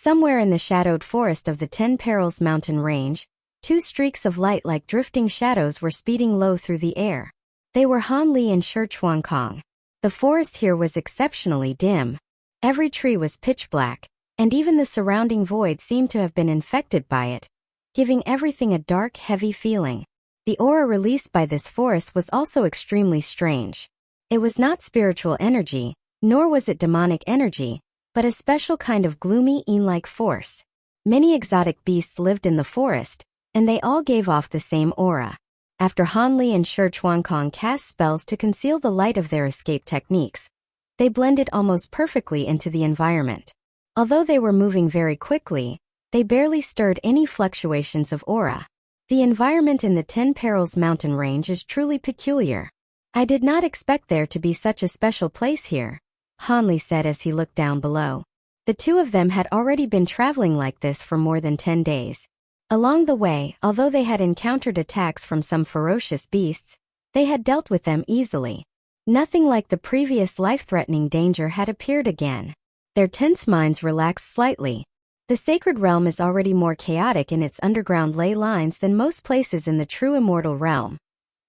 Somewhere in the shadowed forest of the 10 Perils mountain range, two streaks of light like drifting shadows were speeding low through the air. They were Han Li and Shi Chuankong. The forest here was exceptionally dim. Every tree was pitch black, and even the surrounding void seemed to have been infected by it, giving everything a dark, heavy feeling. The aura released by this forest was also extremely strange. It was not spiritual energy, nor was it demonic energy, but a special kind of gloomy, Yin-like force. Many exotic beasts lived in the forest, and they all gave off the same aura. After Han Li and Shi Chuankong cast spells to conceal the light of their escape techniques, they blended almost perfectly into the environment. Although they were moving very quickly, they barely stirred any fluctuations of aura. The environment in the 10 Perils mountain range is truly peculiar. I did not expect there to be such a special place here, Han Li said as he looked down below. The two of them had already been traveling like this for more than 10 days. Along the way, although they had encountered attacks from some ferocious beasts, they had dealt with them easily. Nothing like the previous life-threatening danger had appeared again. Their tense minds relaxed slightly. The sacred realm is already more chaotic in its underground ley lines than most places in the true Immortal Realm.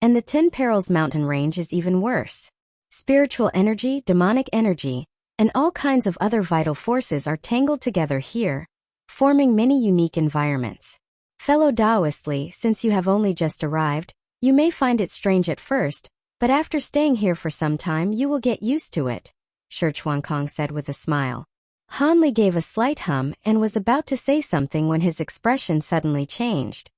And the 10 Perils mountain range is even worse. Spiritual energy, demonic energy, and all kinds of other vital forces are tangled together here, forming many unique environments. Fellow Taoist Li, since you have only just arrived, you may find it strange at first, but after staying here for some time you will get used to it, Shi Chuankong said with a smile. Han Li gave a slight hum and was about to say something when his expression suddenly changed.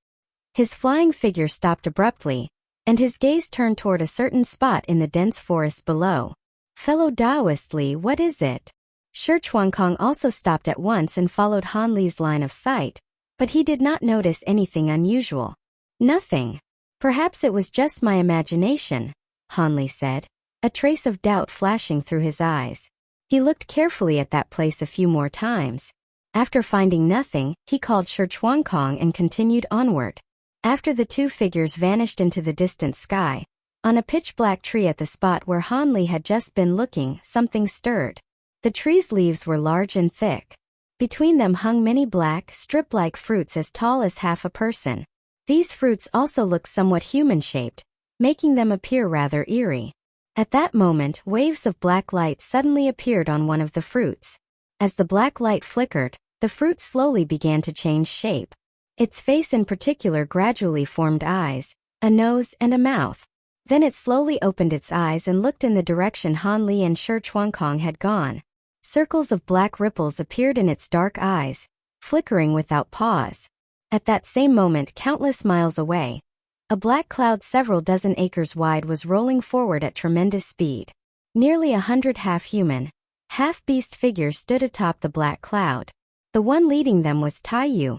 His flying figure stopped abruptly, and his gaze turned toward a certain spot in the dense forest below. Fellow Taoist Li, what is it? Shi Chuankong also stopped at once and followed Han Li's line of sight, but he did not notice anything unusual. Nothing. Perhaps it was just my imagination, Han Li said, a trace of doubt flashing through his eyes. He looked carefully at that place a few more times. After finding nothing, he called Shi Chuankong and continued onward. After the two figures vanished into the distant sky, on a pitch-black tree at the spot where Han Li had just been looking, something stirred. The tree's leaves were large and thick. Between them hung many black, strip-like fruits as tall as half a person. These fruits also looked somewhat human-shaped, making them appear rather eerie. At that moment, waves of black light suddenly appeared on one of the fruits. As the black light flickered, the fruit slowly began to change shape. Its face in particular gradually formed eyes, a nose and a mouth. Then it slowly opened its eyes and looked in the direction Han Li and Shi Chuankong had gone. Circles of black ripples appeared in its dark eyes, flickering without pause. At that same moment, countless miles away, a black cloud several dozen acres wide was rolling forward at tremendous speed. Nearly 100 half-human, half-beast figures stood atop the black cloud. The one leading them was Taiyu.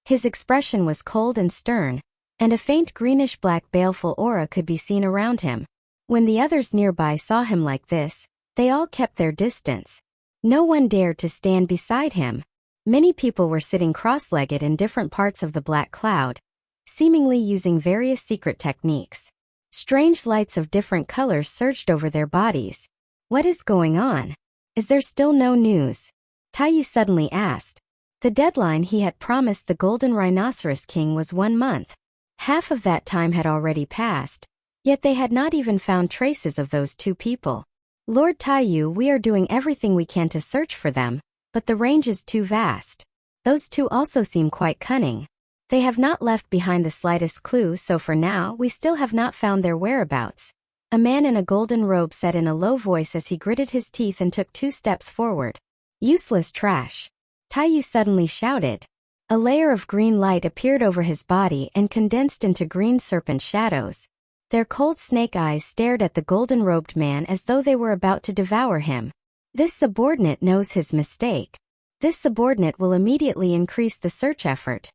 His expression was cold and stern, and a faint greenish-black baleful aura could be seen around him. When the others nearby saw him like this, they all kept their distance. No one dared to stand beside him. Many people were sitting cross-legged in different parts of the black cloud, seemingly using various secret techniques. Strange lights of different colors surged over their bodies. What is going on? Is there still no news? Taiyu suddenly asked. The deadline he had promised the Golden Rhinoceros King was 1 month. Half of that time had already passed, yet they had not even found traces of those two people. Lord Taiyu, we are doing everything we can to search for them, but the range is too vast. Those two also seem quite cunning. They have not left behind the slightest clue, so for now we still have not found their whereabouts. A man in a golden robe said in a low voice as he gritted his teeth and took 2 steps forward. Useless trash. Taiyu suddenly shouted. A layer of green light appeared over his body and condensed into green serpent shadows. Their cold snake eyes stared at the golden-robed man as though they were about to devour him. This subordinate knows his mistake. This subordinate will immediately increase the search effort.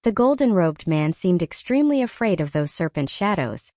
The golden-robed man seemed extremely afraid of those serpent shadows.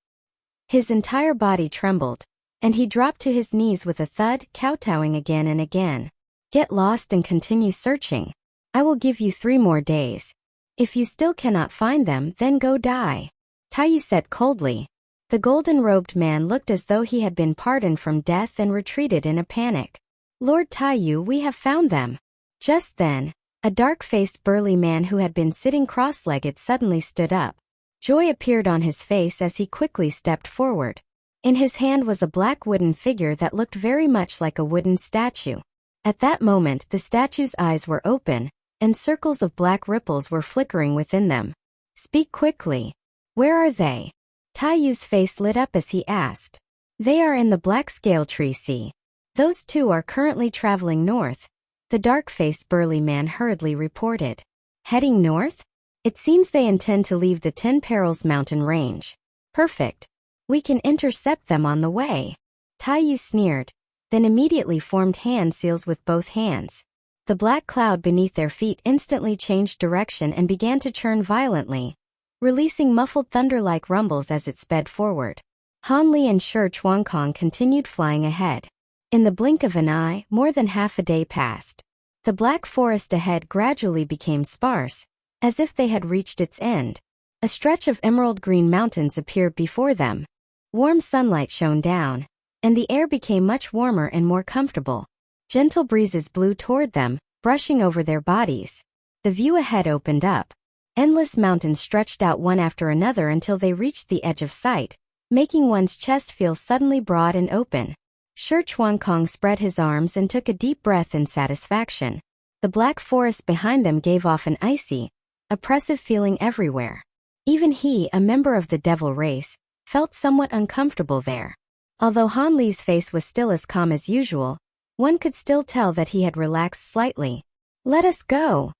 His entire body trembled, and he dropped to his knees with a thud, kowtowing again and again. Get lost and continue searching. I will give you 3 more days. If you still cannot find them, then go die. Taiyu said coldly. The golden-robed man looked as though he had been pardoned from death and retreated in a panic. Lord Taiyu, we have found them. Just then, A dark-faced burly man who had been sitting cross-legged suddenly stood up. Joy appeared on his face as he quickly stepped forward. In his hand was a black wooden figure that looked very much like a wooden statue. At that moment the statue's eyes were open, and circles of black ripples were flickering within them. "Speak quickly. Where are they?" Taiyu's face lit up as he asked. "They are in the black scale tree sea. Those two are currently traveling north," the dark-faced burly man hurriedly reported. "Heading north? It seems they intend to leave the 10 Perils mountain range. Perfect. We can intercept them on the way." Taiyu sneered, then immediately formed hand seals with both hands. The black cloud beneath their feet instantly changed direction and began to churn violently, releasing muffled thunder-like rumbles as it sped forward. Han Li and Shi Chuankong continued flying ahead. In the blink of an eye, more than half a day passed. The black forest ahead gradually became sparse, as if they had reached its end. A stretch of emerald green mountains appeared before them. Warm sunlight shone down, and the air became much warmer and more comfortable. Gentle breezes blew toward them, brushing over their bodies. The view ahead opened up. Endless mountains stretched out one after another until they reached the edge of sight, making one's chest feel suddenly broad and open. Shi Chuankong spread his arms and took a deep breath in satisfaction. The black forest behind them gave off an icy, oppressive feeling everywhere. Even he, a member of the devil race, felt somewhat uncomfortable there. Although Han Li's face was still as calm as usual, one could still tell that he had relaxed slightly. "Let us go."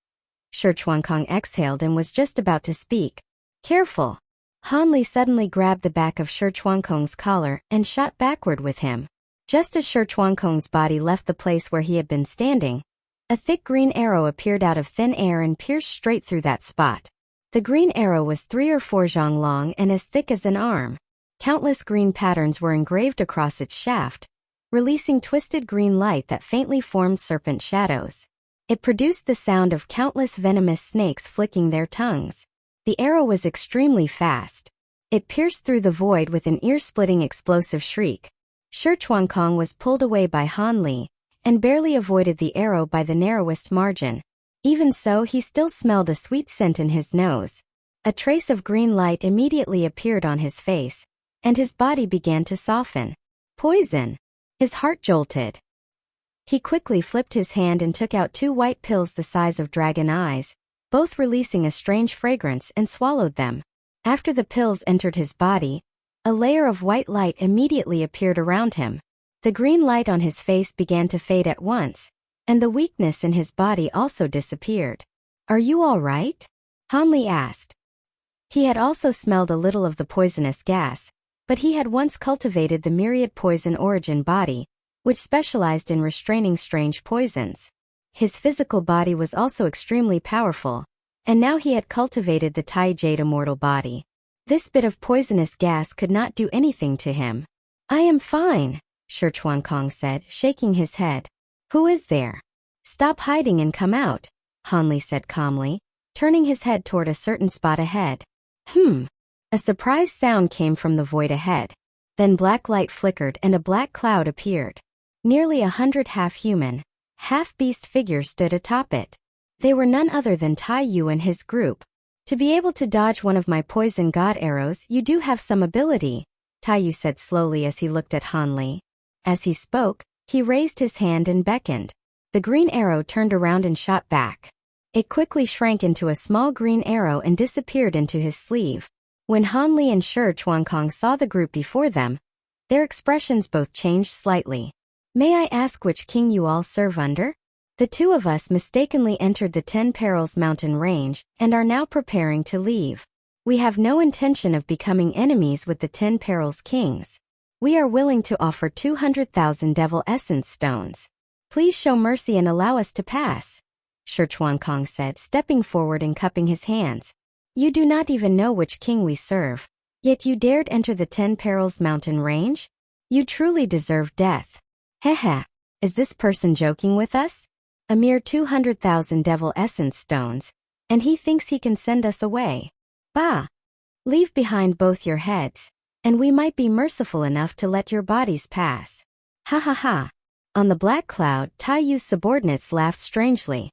Shi Chuankong exhaled and was just about to speak. "Careful." Han Li suddenly grabbed the back of Shi Chuankong's collar and shot backward with him. Just as Shi Chuankong's body left the place where he had been standing, a thick green arrow appeared out of thin air and pierced straight through that spot. The green arrow was 3 or 4 zhang long and as thick as an arm. Countless green patterns were engraved across its shaft, releasing twisted green light that faintly formed serpent shadows. It produced the sound of countless venomous snakes flicking their tongues. The arrow was extremely fast. It pierced through the void with an ear-splitting explosive shriek. Shi Chuankong was pulled away by Han Li, and barely avoided the arrow by the narrowest margin. Even so, he still smelled a sweet scent in his nose. A trace of green light immediately appeared on his face, and his body began to soften. Poison! His heart jolted. He quickly flipped his hand and took out 2 white pills the size of dragon eyes, both releasing a strange fragrance, and swallowed them. After the pills entered his body, a layer of white light immediately appeared around him. The green light on his face began to fade at once, and the weakness in his body also disappeared. "Are you all right?" Han Li asked. He had also smelled a little of the poisonous gas, but he had once cultivated the myriad poison origin body, which specialized in restraining strange poisons. His physical body was also extremely powerful, and now he had cultivated the Tai Jade immortal body. This bit of poisonous gas could not do anything to him. "I am fine," Shi Chuankong said, shaking his head. "Who is there?" "Stop hiding and come out," Han Li said calmly, turning his head toward a certain spot ahead. A surprise sound came from the void ahead. Then black light flickered and a black cloud appeared. Nearly 100 half-human, half-beast figures stood atop it. They were none other than Taiyu and his group. "To be able to dodge one of my poison god arrows, you do have some ability," Taiyu said slowly as he looked at Han Li. As he spoke, he raised his hand and beckoned. The green arrow turned around and shot back. It quickly shrank into a small green arrow and disappeared into his sleeve. When Han Li and Shi Chuankong saw the group before them, their expressions both changed slightly. "May I ask which king you all serve under?" "The 2 of us mistakenly entered the 10 Perils mountain range and are now preparing to leave. We have no intention of becoming enemies with the 10 Perils kings. We are willing to offer 200,000 devil essence stones. Please show mercy and allow us to pass," Shi Chuankong said, stepping forward and cupping his hands. "You do not even know which king we serve, yet you dared enter the 10 Perils mountain range? You truly deserve death." "Hehe, is this person joking with us? A mere 200,000 devil essence stones, and he thinks he can send us away. Bah! Leave behind both your heads, and we might be merciful enough to let your bodies pass." Ha ha ha. On the black cloud, Taiyu's subordinates laughed strangely.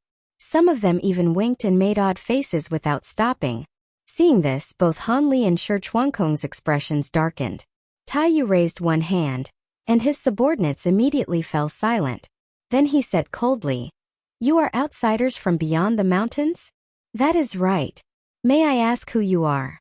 Some of them even winked and made odd faces without stopping. Seeing this, both Han Li and Shi Chuankong's expressions darkened. Taiyu raised one hand, and his subordinates immediately fell silent. Then he said coldly, "You are outsiders from beyond the mountains?" "That is right. May I ask who you are?"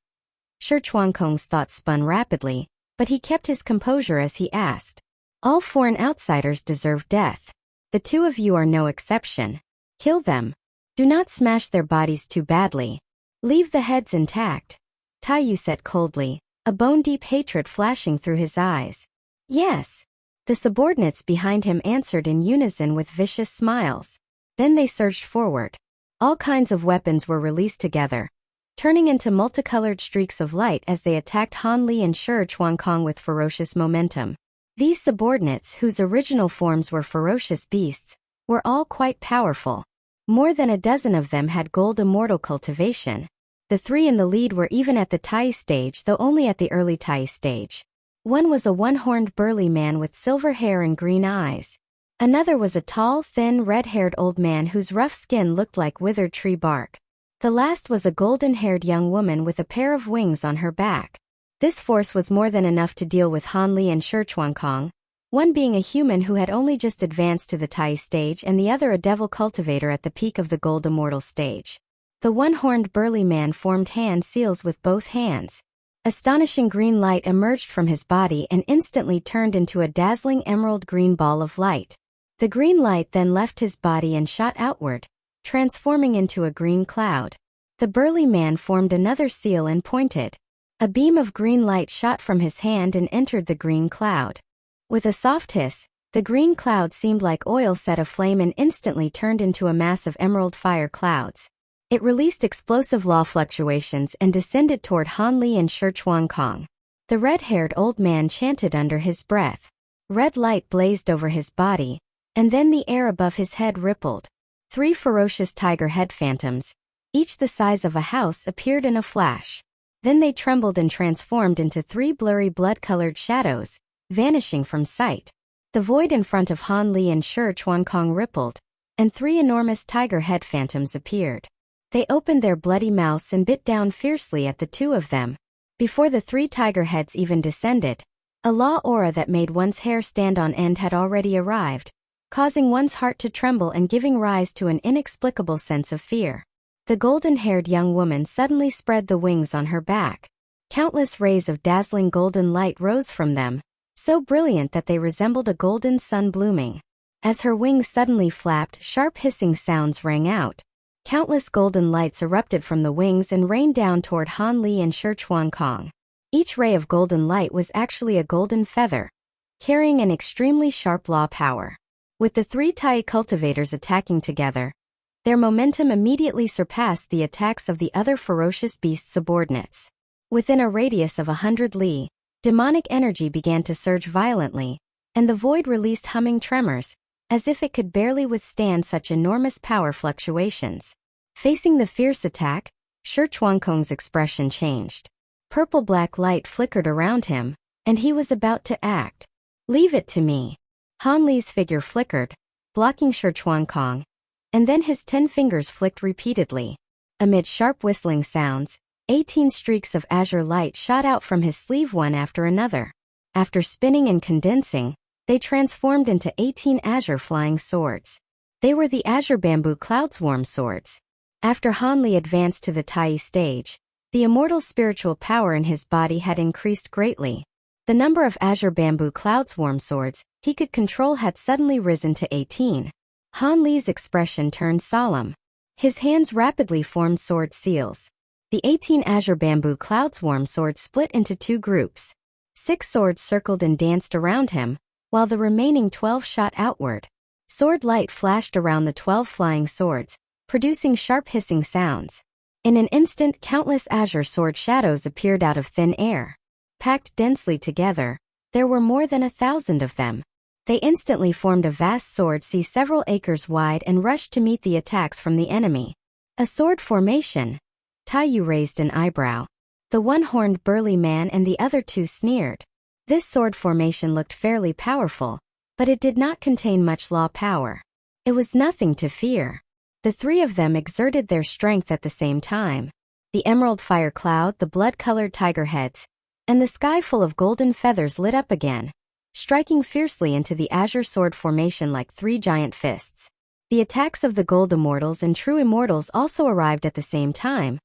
Shi Chuankong's thoughts spun rapidly, but he kept his composure as he asked. "All foreign outsiders deserve death. The two of you are no exception. Kill them. Do not smash their bodies too badly. Leave the heads intact," Taiyu said coldly, a bone-deep hatred flashing through his eyes. "Yes." The subordinates behind him answered in unison with vicious smiles. Then they surged forward. All kinds of weapons were released together, turning into multicolored streaks of light as they attacked Han Li and Shi Chuankong with ferocious momentum. These subordinates, whose original forms were ferocious beasts, were all quite powerful. More than a dozen of them had gold immortal cultivation. The three in the lead were even at the Tai stage, though only at the early Tai stage. One was a one-horned burly man with silver hair and green eyes. Another was a tall, thin, red-haired old man whose rough skin looked like withered tree bark. The last was a golden-haired young woman with a pair of wings on her back. This force was more than enough to deal with Han Li and Shi Chuankong, one being a human who had only just advanced to the Tai stage and the other a devil cultivator at the peak of the gold immortal stage. The one-horned burly man formed hand seals with both hands. Astonishing green light emerged from his body and instantly turned into a dazzling emerald green ball of light. The green light then left his body and shot outward, transforming into a green cloud. The burly man formed another seal and pointed. A beam of green light shot from his hand and entered the green cloud. With a soft hiss, the green cloud seemed like oil set aflame and instantly turned into a mass of emerald fire clouds. It released explosive law fluctuations and descended toward Han Li and Shi Chuankong. The red-haired old man chanted under his breath. Red light blazed over his body, and then the air above his head rippled. 3 ferocious tiger head phantoms, each the size of a house, appeared in a flash. Then they trembled and transformed into 3 blurry blood-colored shadows, vanishing from sight. The void in front of Han Li and Shi Chuankong rippled, and 3 enormous tiger head phantoms appeared. They opened their bloody mouths and bit down fiercely at the two of them. Before the 3 tiger heads even descended, a law aura that made one's hair stand on end had already arrived, causing one's heart to tremble and giving rise to an inexplicable sense of fear. The golden-haired young woman suddenly spread the wings on her back. Countless rays of dazzling golden light rose from them, so brilliant that they resembled a golden sun blooming. As her wings suddenly flapped, sharp hissing sounds rang out. Countless golden lights erupted from the wings and rained down toward Han Li and Shi Chuankong. Each ray of golden light was actually a golden feather, carrying an extremely sharp law power. With the 3 Tai cultivators attacking together, their momentum immediately surpassed the attacks of the other ferocious beast subordinates. Within a radius of 100 li, demonic energy began to surge violently, and the void released humming tremors, as if it could barely withstand such enormous power fluctuations. Facing the fierce attack, Shi Chuankong's expression changed. Purple-black light flickered around him, and he was about to act. "Leave it to me." Han Li's figure flickered, blocking Shi Chuankong, and then his 10 fingers flicked repeatedly. Amid sharp whistling sounds, 18 streaks of azure light shot out from his sleeve one after another. After spinning and condensing, they transformed into 18 azure flying swords. They were the azure bamboo cloud swarm swords. After Han Li advanced to the Tai stage, the immortal spiritual power in his body had increased greatly. The number of azure bamboo cloud swarm swords he could control had suddenly risen to 18. Han Li's expression turned solemn. His hands rapidly formed sword seals. The 18 azure bamboo cloud swarm swords split into 2 groups. 6 swords circled and danced around him, while the remaining 12 shot outward. Sword light flashed around the 12 flying swords, producing sharp hissing sounds. In an instant, countless azure sword shadows appeared out of thin air. Packed densely together, there were more than 1,000 of them. They instantly formed a vast sword sea several acres wide and rushed to meet the attacks from the enemy. A sword formation? Taiyu raised an eyebrow. The one-horned burly man and the other 2 sneered. This sword formation looked fairly powerful, but it did not contain much law power. It was nothing to fear. The three of them exerted their strength at the same time. The emerald fire cloud, the blood-colored tiger heads, and the sky full of golden feathers lit up again, striking fiercely into the azure sword formation like three giant fists. The attacks of the gold immortals and true immortals also arrived at the same time,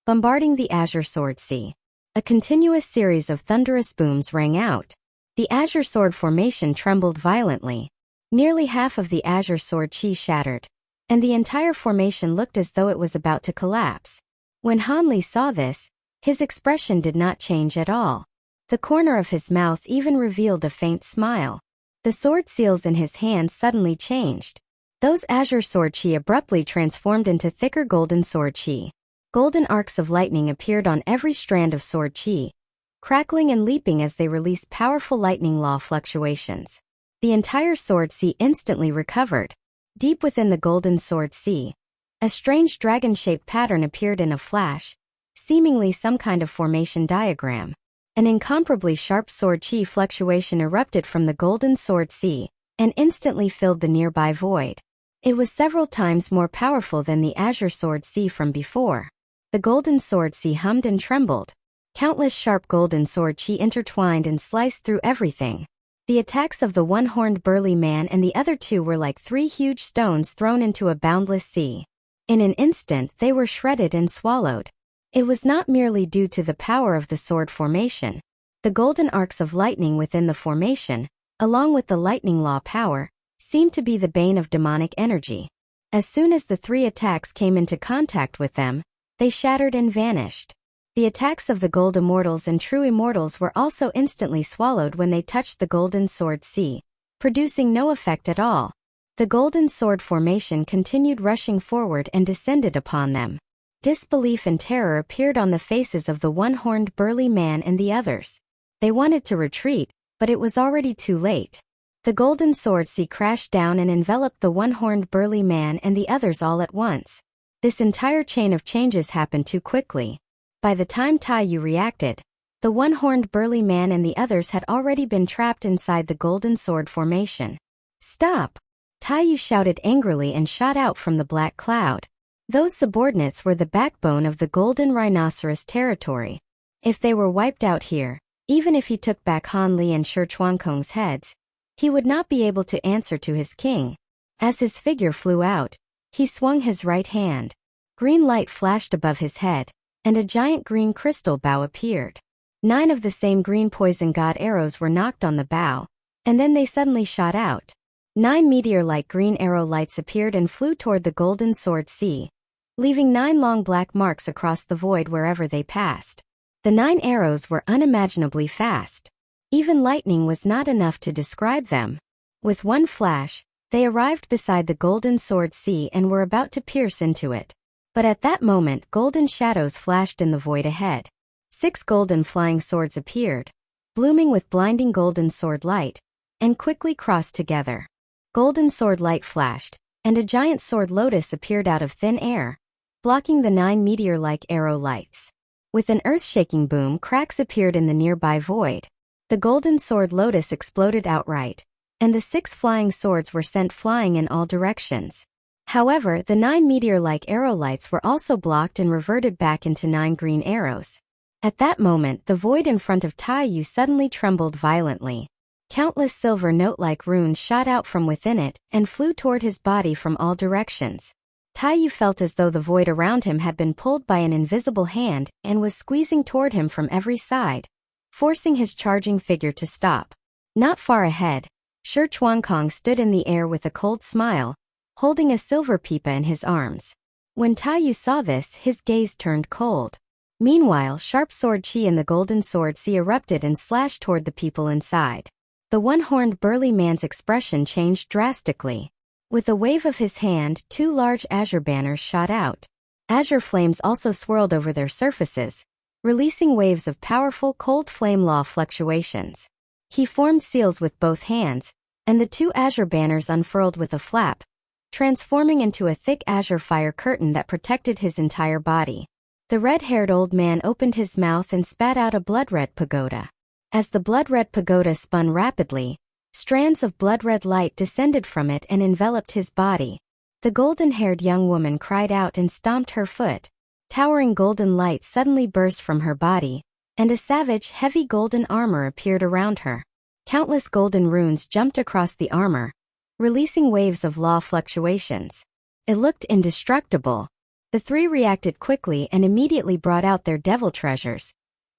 bombarding the azure sword sea. A continuous series of thunderous booms rang out. The azure sword formation trembled violently. Nearly half of the azure sword chi shattered, and the entire formation looked as though it was about to collapse. When Hanli saw this, his expression did not change at all. The corner of his mouth even revealed a faint smile. The sword seals in his hands suddenly changed. Those azure sword chi abruptly transformed into thicker golden sword chi. Golden arcs of lightning appeared on every strand of sword chi, crackling and leaping as they released powerful lightning law fluctuations. The entire sword sea instantly recovered. Deep within the golden sword sea, a strange dragon-shaped pattern appeared in a flash, seemingly some kind of formation diagram. An incomparably sharp sword chi fluctuation erupted from the golden sword sea and instantly filled the nearby void. It was several times more powerful than the azure sword sea from before. The golden sword sea hummed and trembled. Countless sharp golden sword chi intertwined and sliced through everything. The attacks of the one-horned burly man and the other two were like three huge stones thrown into a boundless sea. In an instant they were shredded and swallowed. It was not merely due to the power of the sword formation. The golden arcs of lightning within the formation, along with the lightning law power, seemed to be the bane of demonic energy. As soon as the three attacks came into contact with them, they shattered and vanished. The attacks of the gold immortals and true immortals were also instantly swallowed when they touched the golden sword sea, producing no effect at all. The golden sword formation continued rushing forward and descended upon them. Disbelief and terror appeared on the faces of the one-horned burly man and the others. They wanted to retreat, but it was already too late. The golden sword sea crashed down and enveloped the one-horned burly man and the others all at once. This entire chain of changes happened too quickly. By the time Taiyu reacted, the one-horned burly man and the others had already been trapped inside the golden sword formation. "Stop!" Taiyu shouted angrily and shot out from the black cloud. Those subordinates were the backbone of the golden rhinoceros territory. If they were wiped out here, even if he took back Han Li and Shi Chuankong's heads, he would not be able to answer to his king. As his figure flew out, he swung his right hand. Green light flashed above his head, and a giant green crystal bow appeared. 9 of the same green poison god arrows were knocked on the bow, and then they suddenly shot out. 9 meteor-like green arrow lights appeared and flew toward the golden sword sea, leaving 9 long black marks across the void wherever they passed. The 9 arrows were unimaginably fast. Even lightning was not enough to describe them. With one flash, they arrived beside the golden sword sea and were about to pierce into it. But at that moment golden shadows flashed in the void ahead. 6 golden flying swords appeared, blooming with blinding golden sword light, and quickly crossed together. Golden sword light flashed, and a giant sword lotus appeared out of thin air, blocking the 9 meteor-like arrow lights. With an earth-shaking boom, cracks appeared in the nearby void. The golden sword lotus exploded outright, and the 6 flying swords were sent flying in all directions. However, the 9 meteor-like arrow lights were also blocked and reverted back into 9 green arrows. At that moment, the void in front of Taiyu suddenly trembled violently. Countless silver note-like runes shot out from within it and flew toward his body from all directions. Taiyu felt as though the void around him had been pulled by an invisible hand and was squeezing toward him from every side, forcing his charging figure to stop. Not far ahead, Shi Chuankong stood in the air with a cold smile, holding a silver pipa in his arms. When Taiyu saw this, his gaze turned cold. Meanwhile, sharp sword chi in the golden sword sea erupted and slashed toward the people inside. The one-horned burly man's expression changed drastically. With a wave of his hand, 2 large azure banners shot out. Azure flames also swirled over their surfaces, releasing waves of powerful cold flame law fluctuations. He formed seals with both hands, and the 2 azure banners unfurled with a flap, transforming into a thick azure fire curtain that protected his entire body. The red-haired old man opened his mouth and spat out a blood-red pagoda. As the blood-red pagoda spun rapidly, strands of blood-red light descended from it and enveloped his body. The golden-haired young woman cried out and stomped her foot. Towering golden light suddenly burst from her body, and a savage, heavy golden armor appeared around her. Countless golden runes jumped across the armor, releasing waves of law fluctuations. It looked indestructible. The three reacted quickly and immediately brought out their devil treasures.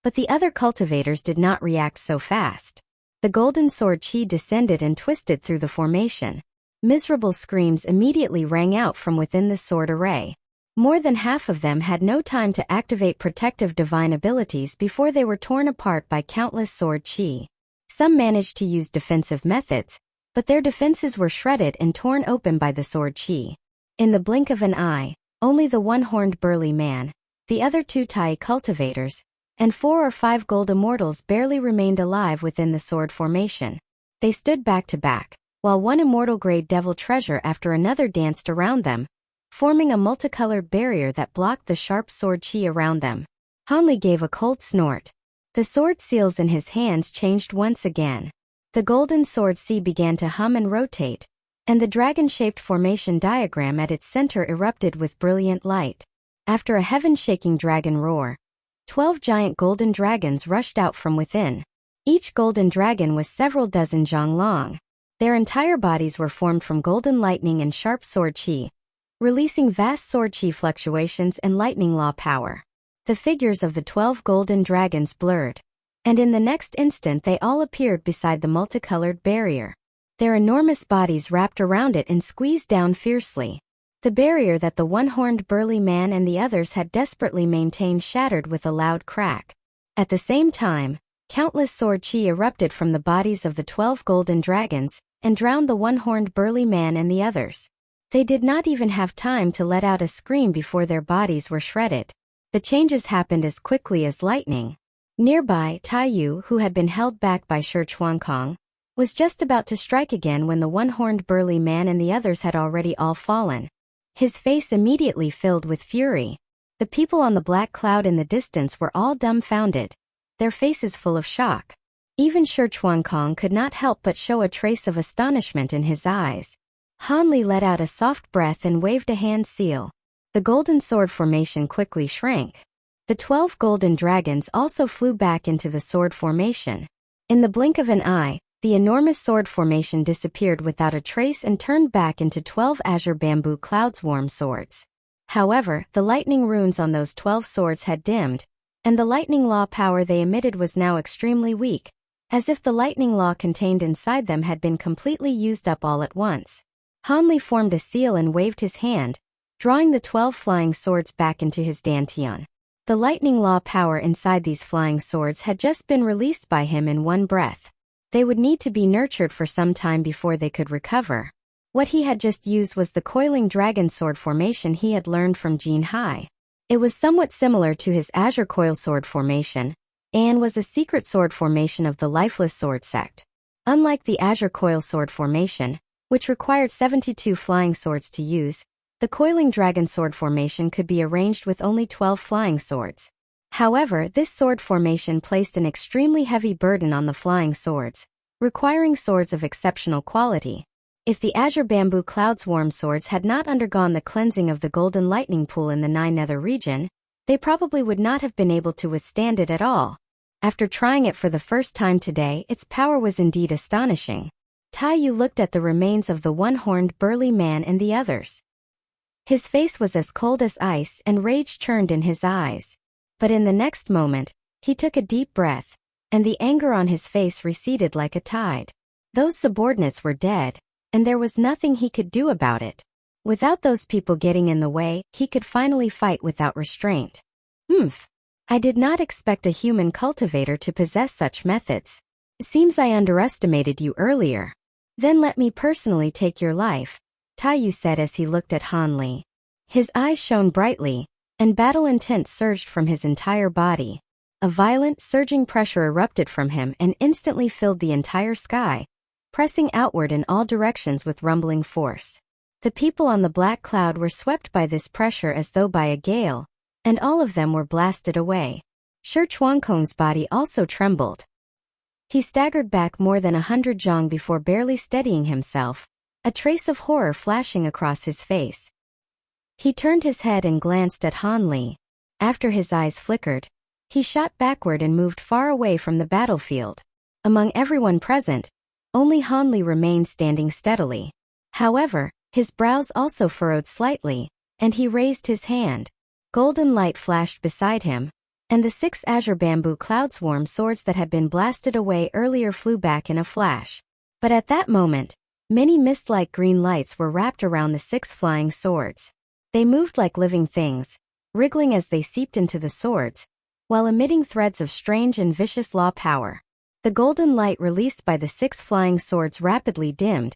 But the other cultivators did not react so fast. The golden sword chi descended and twisted through the formation. Miserable screams immediately rang out from within the sword array. More than half of them had no time to activate protective divine abilities before they were torn apart by countless sword chi. Some managed to use defensive methods, but their defenses were shredded and torn open by the sword chi. In the blink of an eye, only the one-horned burly man, the other two Tai cultivators, and 4 or 5 gold immortals barely remained alive within the sword formation. They stood back to back, while one immortal-grade devil treasure after another danced around them, forming a multicolored barrier that blocked the sharp sword chi around them. Hanli gave a cold snort. The sword seals in his hands changed once again. The golden sword sea began to hum and rotate, and the dragon-shaped formation diagram at its center erupted with brilliant light. After a heaven-shaking dragon roar, 12 giant golden dragons rushed out from within. Each golden dragon was several dozen zhang long. Their entire bodies were formed from golden lightning and sharp sword chi, releasing vast sword chi fluctuations and lightning law power. The figures of the 12 golden dragons blurred, and in the next instant they all appeared beside the multicolored barrier. Their enormous bodies wrapped around it and squeezed down fiercely. The barrier that the one-horned burly man and the others had desperately maintained shattered with a loud crack. At the same time, countless sword chi erupted from the bodies of the 12 golden dragons and drowned the one-horned burly man and the others. They did not even have time to let out a scream before their bodies were shredded. The changes happened as quickly as lightning. Nearby, Tai Yu, who had been held back by Shi Chuankong, was just about to strike again when the one-horned burly man and the others had already all fallen. His face immediately filled with fury. The people on the black cloud in the distance were all dumbfounded, their faces full of shock. Even Shi Chuankong could not help but show a trace of astonishment in his eyes. Hanli let out a soft breath and waved a hand seal. The golden sword formation quickly shrank. The 12 golden dragons also flew back into the sword formation. In the blink of an eye, the enormous sword formation disappeared without a trace and turned back into 12 azure bamboo cloud-swarm swords. However, the lightning runes on those 12 swords had dimmed, and the lightning law power they emitted was now extremely weak, as if the lightning law contained inside them had been completely used up all at once. Hanli formed a seal and waved his hand, drawing the 12 flying swords back into his dantian. The lightning law power inside these flying swords had just been released by him in one breath. They would need to be nurtured for some time before they could recover. What he had just used was the coiling dragon sword formation he had learned from Jin Hai. It was somewhat similar to his azure coil sword formation, and was a secret sword formation of the lifeless sword sect. Unlike the azure coil sword formation, which required 72 flying swords to use, the coiling dragon sword formation could be arranged with only 12 flying swords. However, this sword formation placed an extremely heavy burden on the flying swords, requiring swords of exceptional quality. If the azure bamboo cloud-swarm swords had not undergone the cleansing of the golden lightning pool in the 9 nether region, they probably would not have been able to withstand it at all. After trying it for the first time today, its power was indeed astonishing. Tai Yu looked at the remains of the one-horned burly man and the others. His face was as cold as ice and rage churned in his eyes. But in the next moment, he took a deep breath, and the anger on his face receded like a tide. Those subordinates were dead, and there was nothing he could do about it. Without those people getting in the way, he could finally fight without restraint. I did not expect a human cultivator to possess such methods. It seems I underestimated you earlier. Then let me personally take your life, Tai Yu said as he looked at Hanli. His eyes shone brightly, and battle intent surged from his entire body. A violent, surging pressure erupted from him and instantly filled the entire sky, pressing outward in all directions with rumbling force. The people on the black cloud were swept by this pressure as though by a gale, and all of them were blasted away. Shi Chuankong's body also trembled. He staggered back more than 100 zhang before barely steadying himself, a trace of horror flashing across his face. He turned his head and glanced at Han Li. After his eyes flickered, he shot backward and moved far away from the battlefield. Among everyone present, only Han Li remained standing steadily. However, his brows also furrowed slightly, and he raised his hand. Golden light flashed beside him, and the 6 azure bamboo cloud swarm swords that had been blasted away earlier flew back in a flash. But at that moment, many mist-like green lights were wrapped around the 6 flying swords. They moved like living things, wriggling as they seeped into the swords, while emitting threads of strange and vicious law power. The golden light released by the 6 flying swords rapidly dimmed,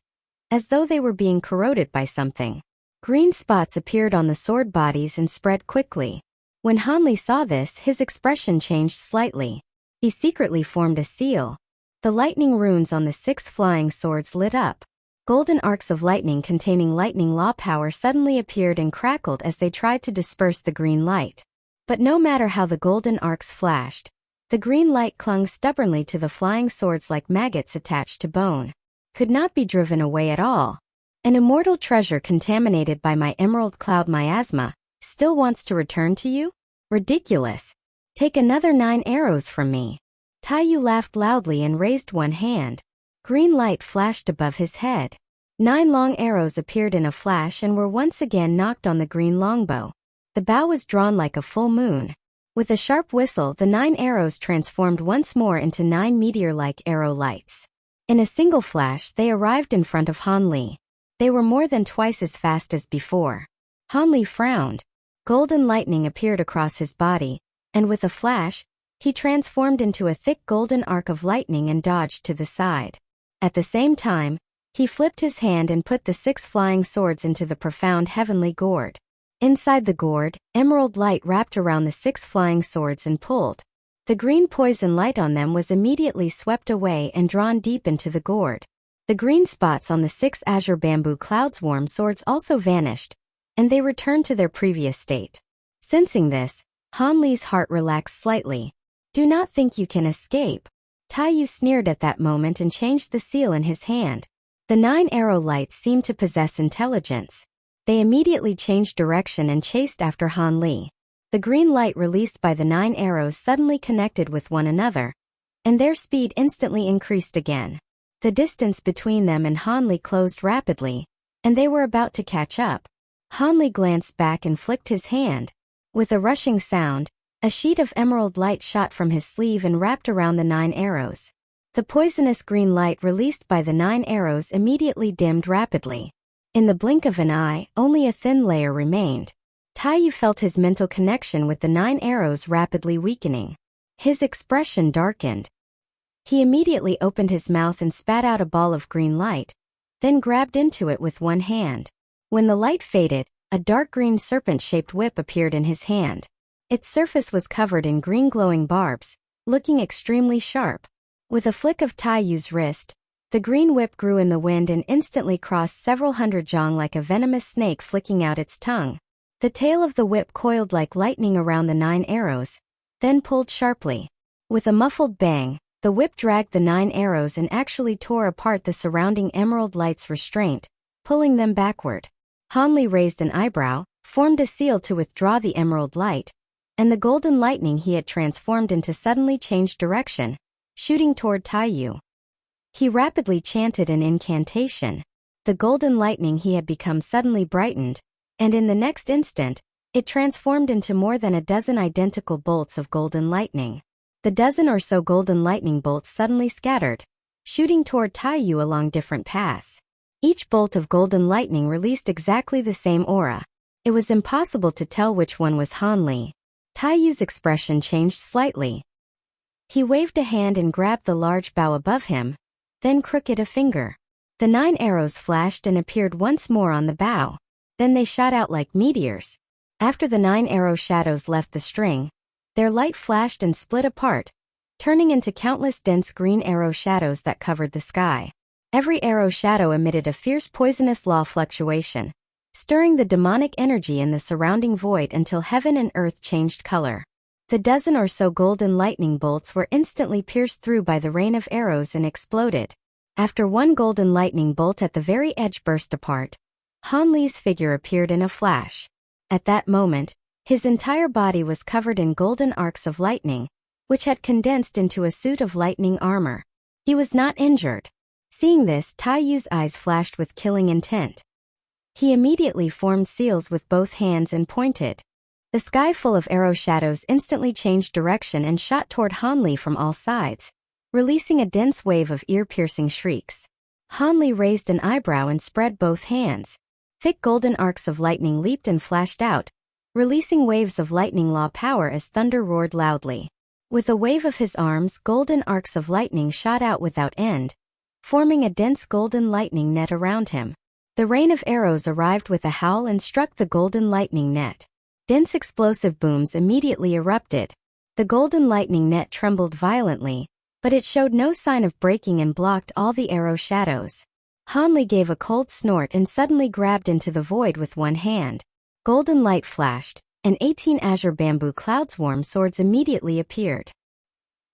as though they were being corroded by something. Green spots appeared on the sword bodies and spread quickly. When Han Li saw this, his expression changed slightly. He secretly formed a seal. The lightning runes on the 6 flying swords lit up. Golden arcs of lightning containing lightning law power suddenly appeared and crackled as they tried to disperse the green light. But no matter how the golden arcs flashed, the green light clung stubbornly to the flying swords like maggots attached to bone. Could not be driven away at all. An immortal treasure contaminated by my emerald cloud miasma still wants to return to you? Ridiculous. Take another 9 arrows from me. Taiyu laughed loudly and raised one hand. Green light flashed above his head. 9 long arrows appeared in a flash and were once again knocked on the green longbow. The bow was drawn like a full moon. With a sharp whistle, the 9 arrows transformed once more into 9 meteor-like arrow lights. In a single flash, they arrived in front of Han Li. They were more than twice as fast as before. Han Li frowned. Golden lightning appeared across his body, and with a flash, he transformed into a thick golden arc of lightning and dodged to the side. At the same time, he flipped his hand and put the 6 flying swords into the profound heavenly gourd. Inside the gourd, emerald light wrapped around the 6 flying swords and pulled. The green poison light on them was immediately swept away and drawn deep into the gourd. The green spots on the 6 azure bamboo cloud swarm swords also vanished, and they returned to their previous state. Sensing this, Han Li's heart relaxed slightly. Do not think you can escape. Taiyu sneered at that moment and changed the seal in his hand. The 9 arrow lights seemed to possess intelligence. They immediately changed direction and chased after Han Li. The green light released by the 9 arrows suddenly connected with one another, and their speed instantly increased again. The distance between them and Han Li closed rapidly, and they were about to catch up. Han Li glanced back and flicked his hand. With a rushing sound, a sheet of emerald light shot from his sleeve and wrapped around the 9 arrows. The poisonous green light released by the 9 arrows immediately dimmed rapidly. In the blink of an eye, only a thin layer remained. Taiyu felt his mental connection with the 9 arrows rapidly weakening. His expression darkened. He immediately opened his mouth and spat out a ball of green light, then grabbed into it with one hand. When the light faded, a dark green serpent-shaped whip appeared in his hand. Its surface was covered in green glowing barbs, looking extremely sharp. With a flick of Taiyu's wrist, the green whip grew in the wind and instantly crossed several hundred jong like a venomous snake flicking out its tongue. The tail of the whip coiled like lightning around the 9 arrows, then pulled sharply. With a muffled bang, the whip dragged the 9 arrows and actually tore apart the surrounding emerald light's restraint, pulling them backward. Han Li raised an eyebrow, formed a seal to withdraw the emerald light, and the golden lightning he had transformed into suddenly changed direction, shooting toward Taiyu. He rapidly chanted an incantation. The golden lightning he had become suddenly brightened, and in the next instant, it transformed into more than a dozen identical bolts of golden lightning. The dozen or so golden lightning bolts suddenly scattered, shooting toward Taiyu along different paths. Each bolt of golden lightning released exactly the same aura. It was impossible to tell which one was Han Li. Taiyu's expression changed slightly. He waved a hand and grabbed the large bough above him, then crooked a finger. The 9 arrows flashed and appeared once more on the bough. Then they shot out like meteors. After the 9 arrow shadows left the string, their light flashed and split apart, turning into countless dense green arrow shadows that covered the sky. Every arrow shadow emitted a fierce poisonous law fluctuation, stirring the demonic energy in the surrounding void until heaven and earth changed color. The dozen or so golden lightning bolts were instantly pierced through by the rain of arrows and exploded. After one golden lightning bolt at the very edge burst apart, Han Li's figure appeared in a flash. At that moment, his entire body was covered in golden arcs of lightning, which had condensed into a suit of lightning armor. He was not injured. Seeing this, Tai Yu's eyes flashed with killing intent. He immediately formed seals with both hands and pointed. The sky full of arrow shadows instantly changed direction and shot toward Han Li from all sides, releasing a dense wave of ear-piercing shrieks. Han Li raised an eyebrow and spread both hands. Thick golden arcs of lightning leaped and flashed out, releasing waves of lightning law power as thunder roared loudly. With a wave of his arms, golden arcs of lightning shot out without end, forming a dense golden lightning net around him. The rain of arrows arrived with a howl and struck the golden lightning net. Dense explosive booms immediately erupted. The golden lightning net trembled violently, but it showed no sign of breaking and blocked all the arrow shadows. Han Li gave a cold snort and suddenly grabbed into the void with one hand. Golden light flashed, and 18 azure bamboo cloud swarm swords immediately appeared.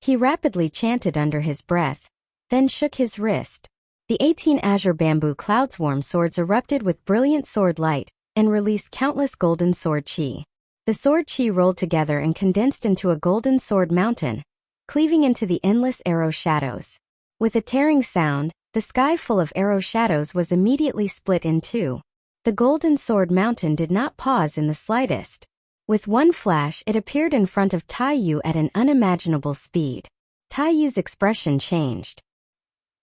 He rapidly chanted under his breath, then shook his wrist. The 18 azure bamboo cloud swarm swords erupted with brilliant sword light and released countless golden sword chi. The sword chi rolled together and condensed into a golden sword mountain, cleaving into the endless arrow shadows. With a tearing sound, the sky full of arrow shadows was immediately split in two. The golden sword mountain did not pause in the slightest. With one flash, it appeared in front of Tai Yu at an unimaginable speed. Tai Yu's expression changed.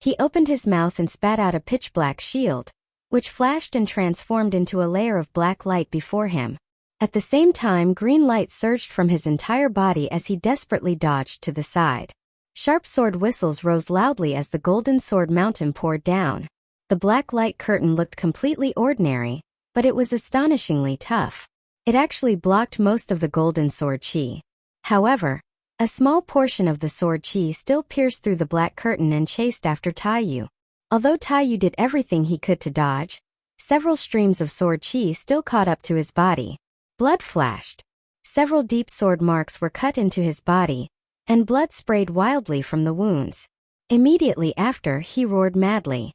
He opened his mouth and spat out a pitch-black shield, which flashed and transformed into a layer of black light before him. At the same time, green light surged from his entire body as he desperately dodged to the side. Sharp sword whistles rose loudly as the golden sword mountain poured down. The black light curtain looked completely ordinary, but it was astonishingly tough. It actually blocked most of the golden sword chi. However, a small portion of the sword chi still pierced through the black curtain and chased after Tai Yu. Although Tai Yu did everything he could to dodge, several streams of sword chi still caught up to his body. Blood flashed. Several deep sword marks were cut into his body, and blood sprayed wildly from the wounds. Immediately after, he roared madly.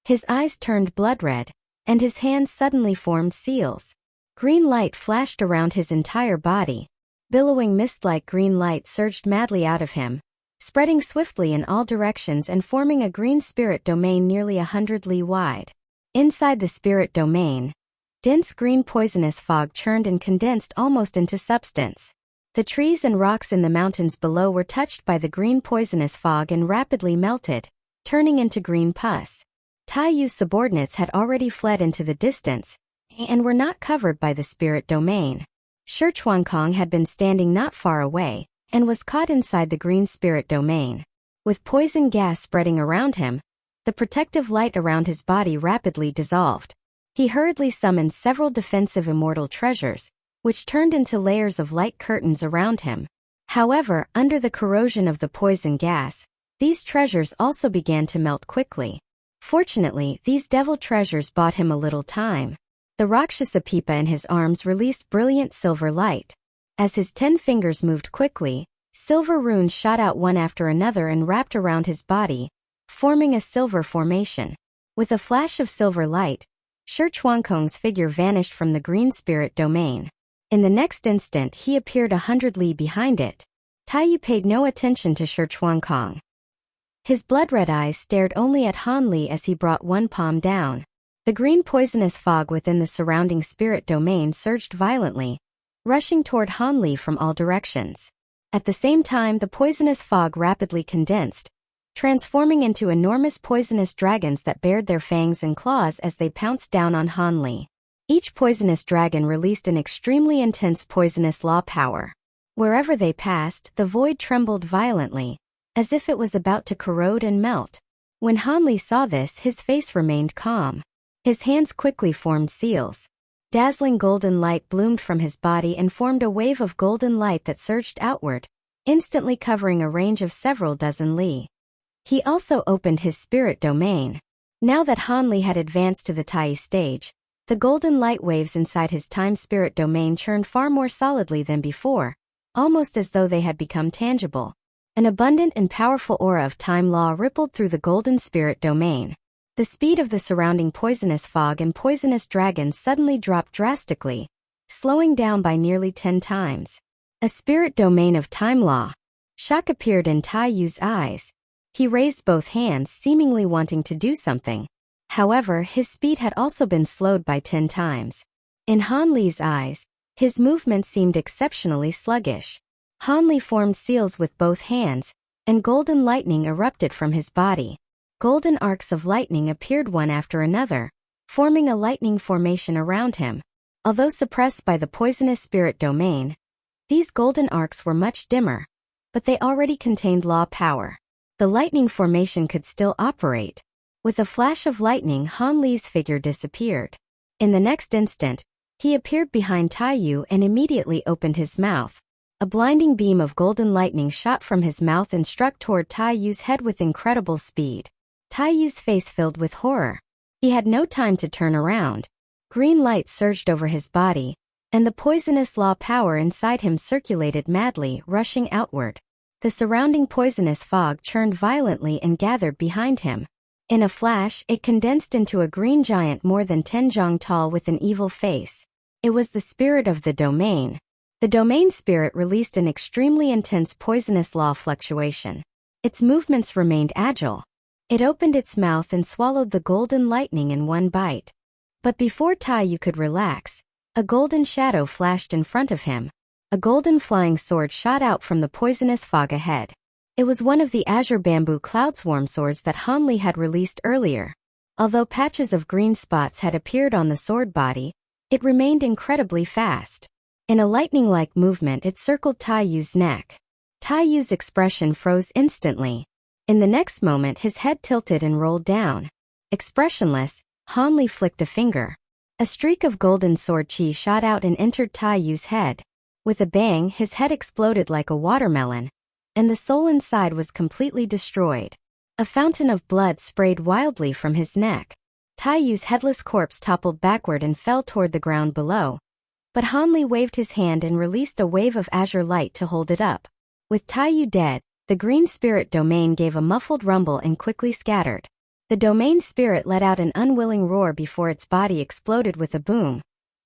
His eyes turned blood red, and his hands suddenly formed seals. Green light flashed around his entire body. Billowing mist-like green light surged madly out of him, spreading swiftly in all directions and forming a green spirit domain nearly 100 li wide. Inside the spirit domain, dense green poisonous fog churned and condensed almost into substance. The trees and rocks in the mountains below were touched by the green poisonous fog and rapidly melted, turning into green pus. Tai Yu's subordinates had already fled into the distance, and were not covered by the spirit domain. Shi Chuankong had been standing not far away, and was caught inside the green spirit domain. With poison gas spreading around him, the protective light around his body rapidly dissolved. He hurriedly summoned several defensive immortal treasures, which turned into layers of light curtains around him. However, under the corrosion of the poison gas, these treasures also began to melt quickly. Fortunately, these devil treasures bought him a little time. The Rakshasa Pipa in his arms released brilliant silver light. As his 10 fingers moved quickly, silver runes shot out one after another and wrapped around his body, forming a silver formation. With a flash of silver light, Shi Chuankong's figure vanished from the green spirit domain. In the next instant, he appeared 100 li behind it. Tai Yu paid no attention to Shi Chuankong. His blood-red eyes stared only at Han Li as he brought one palm down. The green poisonous fog within the surrounding spirit domain surged violently, rushing toward Han Li from all directions. At the same time, the poisonous fog rapidly condensed, transforming into enormous poisonous dragons that bared their fangs and claws as they pounced down on Han Li. Each poisonous dragon released an extremely intense poisonous law power. Wherever they passed, the void trembled violently, as if it was about to corrode and melt. When Han Li saw this, his face remained calm. His hands quickly formed seals. Dazzling golden light bloomed from his body and formed a wave of golden light that surged outward, instantly covering a range of several dozen li. He also opened his spirit domain. Now that Han Li had advanced to the Tai stage, the golden light waves inside his time spirit domain churned far more solidly than before, almost as though they had become tangible. An abundant and powerful aura of time law rippled through the golden spirit domain. The speed of the surrounding poisonous fog and poisonous dragons suddenly dropped drastically, slowing down by nearly 10 times. A spirit domain of time law. Shock appeared in Tai Yu's eyes. He raised both hands, seemingly wanting to do something. However, his speed had also been slowed by 10 times. In Han Li's eyes, his movement seemed exceptionally sluggish. Han Li formed seals with both hands, and golden lightning erupted from his body. Golden arcs of lightning appeared one after another, forming a lightning formation around him. Although suppressed by the poisonous spirit domain, these golden arcs were much dimmer, but they already contained law power. The lightning formation could still operate. With a flash of lightning, Han Li's figure disappeared. In the next instant, he appeared behind Tai Yu and immediately opened his mouth. A blinding beam of golden lightning shot from his mouth and struck toward Tai Yu's head with incredible speed. Tai Yu's face filled with horror. He had no time to turn around. Green light surged over his body, and the poisonous law power inside him circulated madly, rushing outward. The surrounding poisonous fog churned violently and gathered behind him. In a flash, it condensed into a green giant more than 10 zhang tall with an evil face. It was the spirit of the domain. The domain spirit released an extremely intense poisonous law fluctuation. Its movements remained agile. It opened its mouth and swallowed the golden lightning in one bite. But before Tai Yu could relax, a golden shadow flashed in front of him. A golden flying sword shot out from the poisonous fog ahead. It was one of the azure bamboo cloud swarm swords that Han Li had released earlier. Although patches of green spots had appeared on the sword body, it remained incredibly fast. In a lightning-like movement, it circled Tai Yu's neck. Tai Yu's expression froze instantly. In the next moment, his head tilted and rolled down. Expressionless, Han Li flicked a finger. A streak of golden sword chi shot out and entered Tai Yu's head. With a bang, his head exploded like a watermelon, and the soul inside was completely destroyed. A fountain of blood sprayed wildly from his neck. Tai Yu's headless corpse toppled backward and fell toward the ground below. But Han Li waved his hand and released a wave of azure light to hold it up. With Tai Yu dead, the green spirit domain gave a muffled rumble and quickly scattered. The domain spirit let out an unwilling roar before its body exploded with a boom,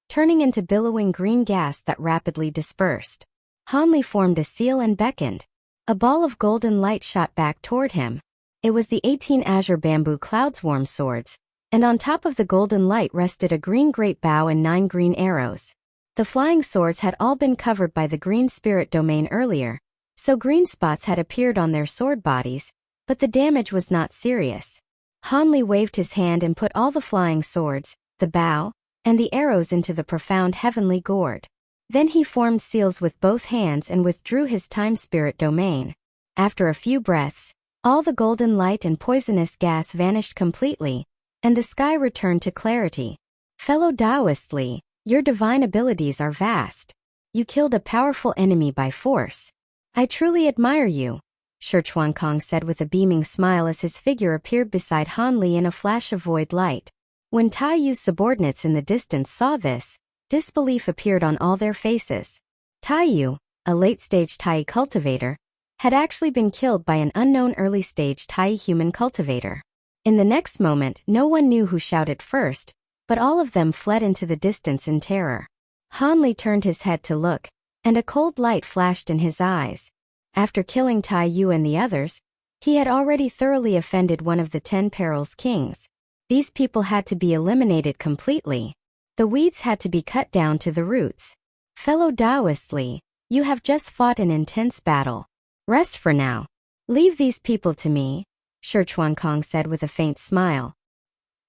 turning into billowing green gas that rapidly dispersed. Han Li formed a seal and beckoned. A ball of golden light shot back toward him. It was the 18 azure bamboo cloud swarm swords, and on top of the golden light rested a green great bow and 9 green arrows. The flying swords had all been covered by the green spirit domain earlier, so green spots had appeared on their sword bodies, but the damage was not serious. Han Li waved his hand and put all the flying swords, the bow, and the arrows into the profound heavenly gourd. Then he formed seals with both hands and withdrew his time spirit domain. After a few breaths, all the golden light and poisonous gas vanished completely, and the sky returned to clarity. Fellow Taoist Li, your divine abilities are vast. You killed a powerful enemy by force. I truly admire you, Shichuankong said with a beaming smile as his figure appeared beside Han Li in a flash of void light. When Tai Yu's subordinates in the distance saw this, disbelief appeared on all their faces. Tai Yu, a late-stage Tai cultivator, had actually been killed by an unknown early-stage Tai human cultivator. In the next moment, no one knew who shouted first, but all of them fled into the distance in terror. Han Li turned his head to look, and a cold light flashed in his eyes. After killing Tai Yu and the others, he had already thoroughly offended one of the 10 Perils Kings. These people had to be eliminated completely. The weeds had to be cut down to the roots. Fellow Taoist Li, you have just fought an intense battle. Rest for now. Leave these people to me, Shichuankong said with a faint smile.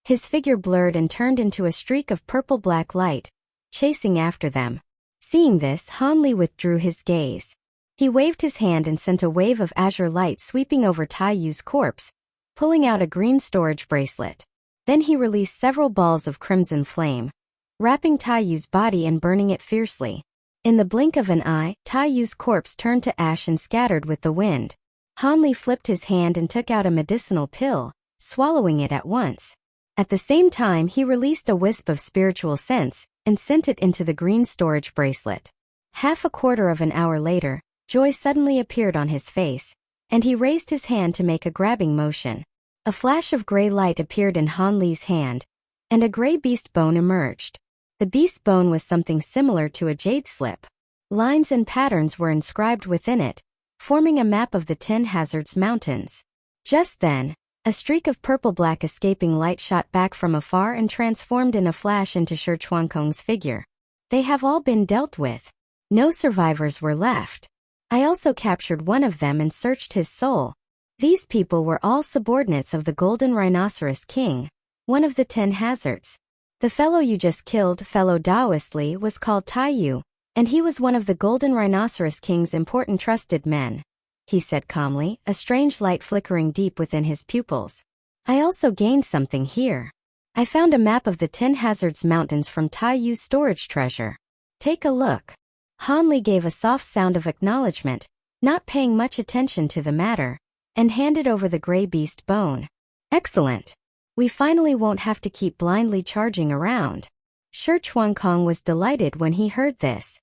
His figure blurred and turned into a streak of purple-black light, chasing after them. Seeing this, Han Li withdrew his gaze. He waved his hand and sent a wave of azure light sweeping over Tai Yu's corpse, pulling out a green storage bracelet. Then he released several balls of crimson flame, wrapping Tai Yu's body and burning it fiercely. In the blink of an eye, Tai Yu's corpse turned to ash and scattered with the wind. Han Li flipped his hand and took out a medicinal pill, swallowing it at once. At the same time, he released a wisp of spiritual sense and sent it into the green storage bracelet. Half a quarter of an hour later, joy suddenly appeared on his face. and he raised his hand to make a grabbing motion. A flash of gray light appeared in Han Li's hand, and a gray beast bone emerged. The beast bone was something similar to a jade slip. Lines and patterns were inscribed within it, forming a map of the 10 Hazards Mountains. Just then, a streak of purple-black escaping light shot back from afar and transformed in a flash into Shi Chuankong's figure. They have all been dealt with. No survivors were left. I also captured one of them and searched his soul. These people were all subordinates of the Golden Rhinoceros King, one of the 10 hazards. The fellow you just killed, fellow Taoist Li, was called Tai Yu, and he was one of the Golden Rhinoceros King's important trusted men, he said calmly, a strange light flickering deep within his pupils. I also gained something here. I found a map of the 10 Hazards Mountains from Tai Yu's storage treasure. Take a look. Han Li gave a soft sound of acknowledgement, not paying much attention to the matter, and handed over the gray beast bone. Excellent. We finally won't have to keep blindly charging around. Shi Chuankong was delighted when he heard this.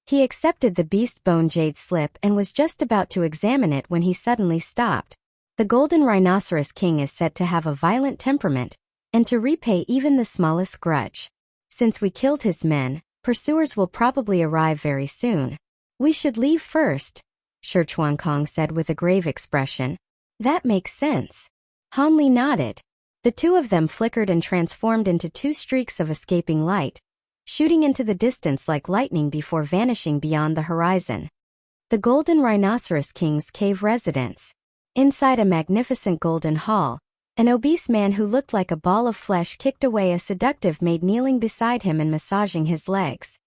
He accepted the beast bone jade slip and was just about to examine it when he suddenly stopped. The Golden Rhinoceros King is said to have a violent temperament, and to repay even the smallest grudge. Since we killed his men, pursuers will probably arrive very soon. We should leave first, Shi Chuankong said with a grave expression. That makes sense. Han Li nodded. The two of them flickered and transformed into 2 streaks of escaping light, shooting into the distance like lightning before vanishing beyond the horizon. The Golden Rhinoceros King's cave residence. Inside a magnificent golden hall, an obese man who looked like a ball of flesh kicked away a seductive maid kneeling beside him and massaging his legs.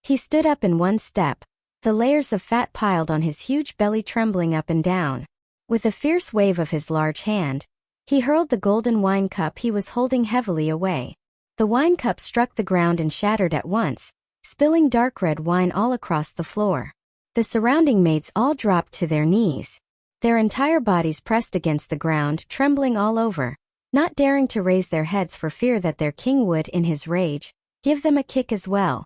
He stood up in one step, the layers of fat piled on his huge belly trembling up and down. With a fierce wave of his large hand, he hurled the golden wine cup he was holding heavily away. The wine cup struck the ground and shattered at once, spilling dark red wine all across the floor. The surrounding maids all dropped to their knees, their entire bodies pressed against the ground, trembling all over, not daring to raise their heads for fear that their king would, in his rage, give them a kick as well.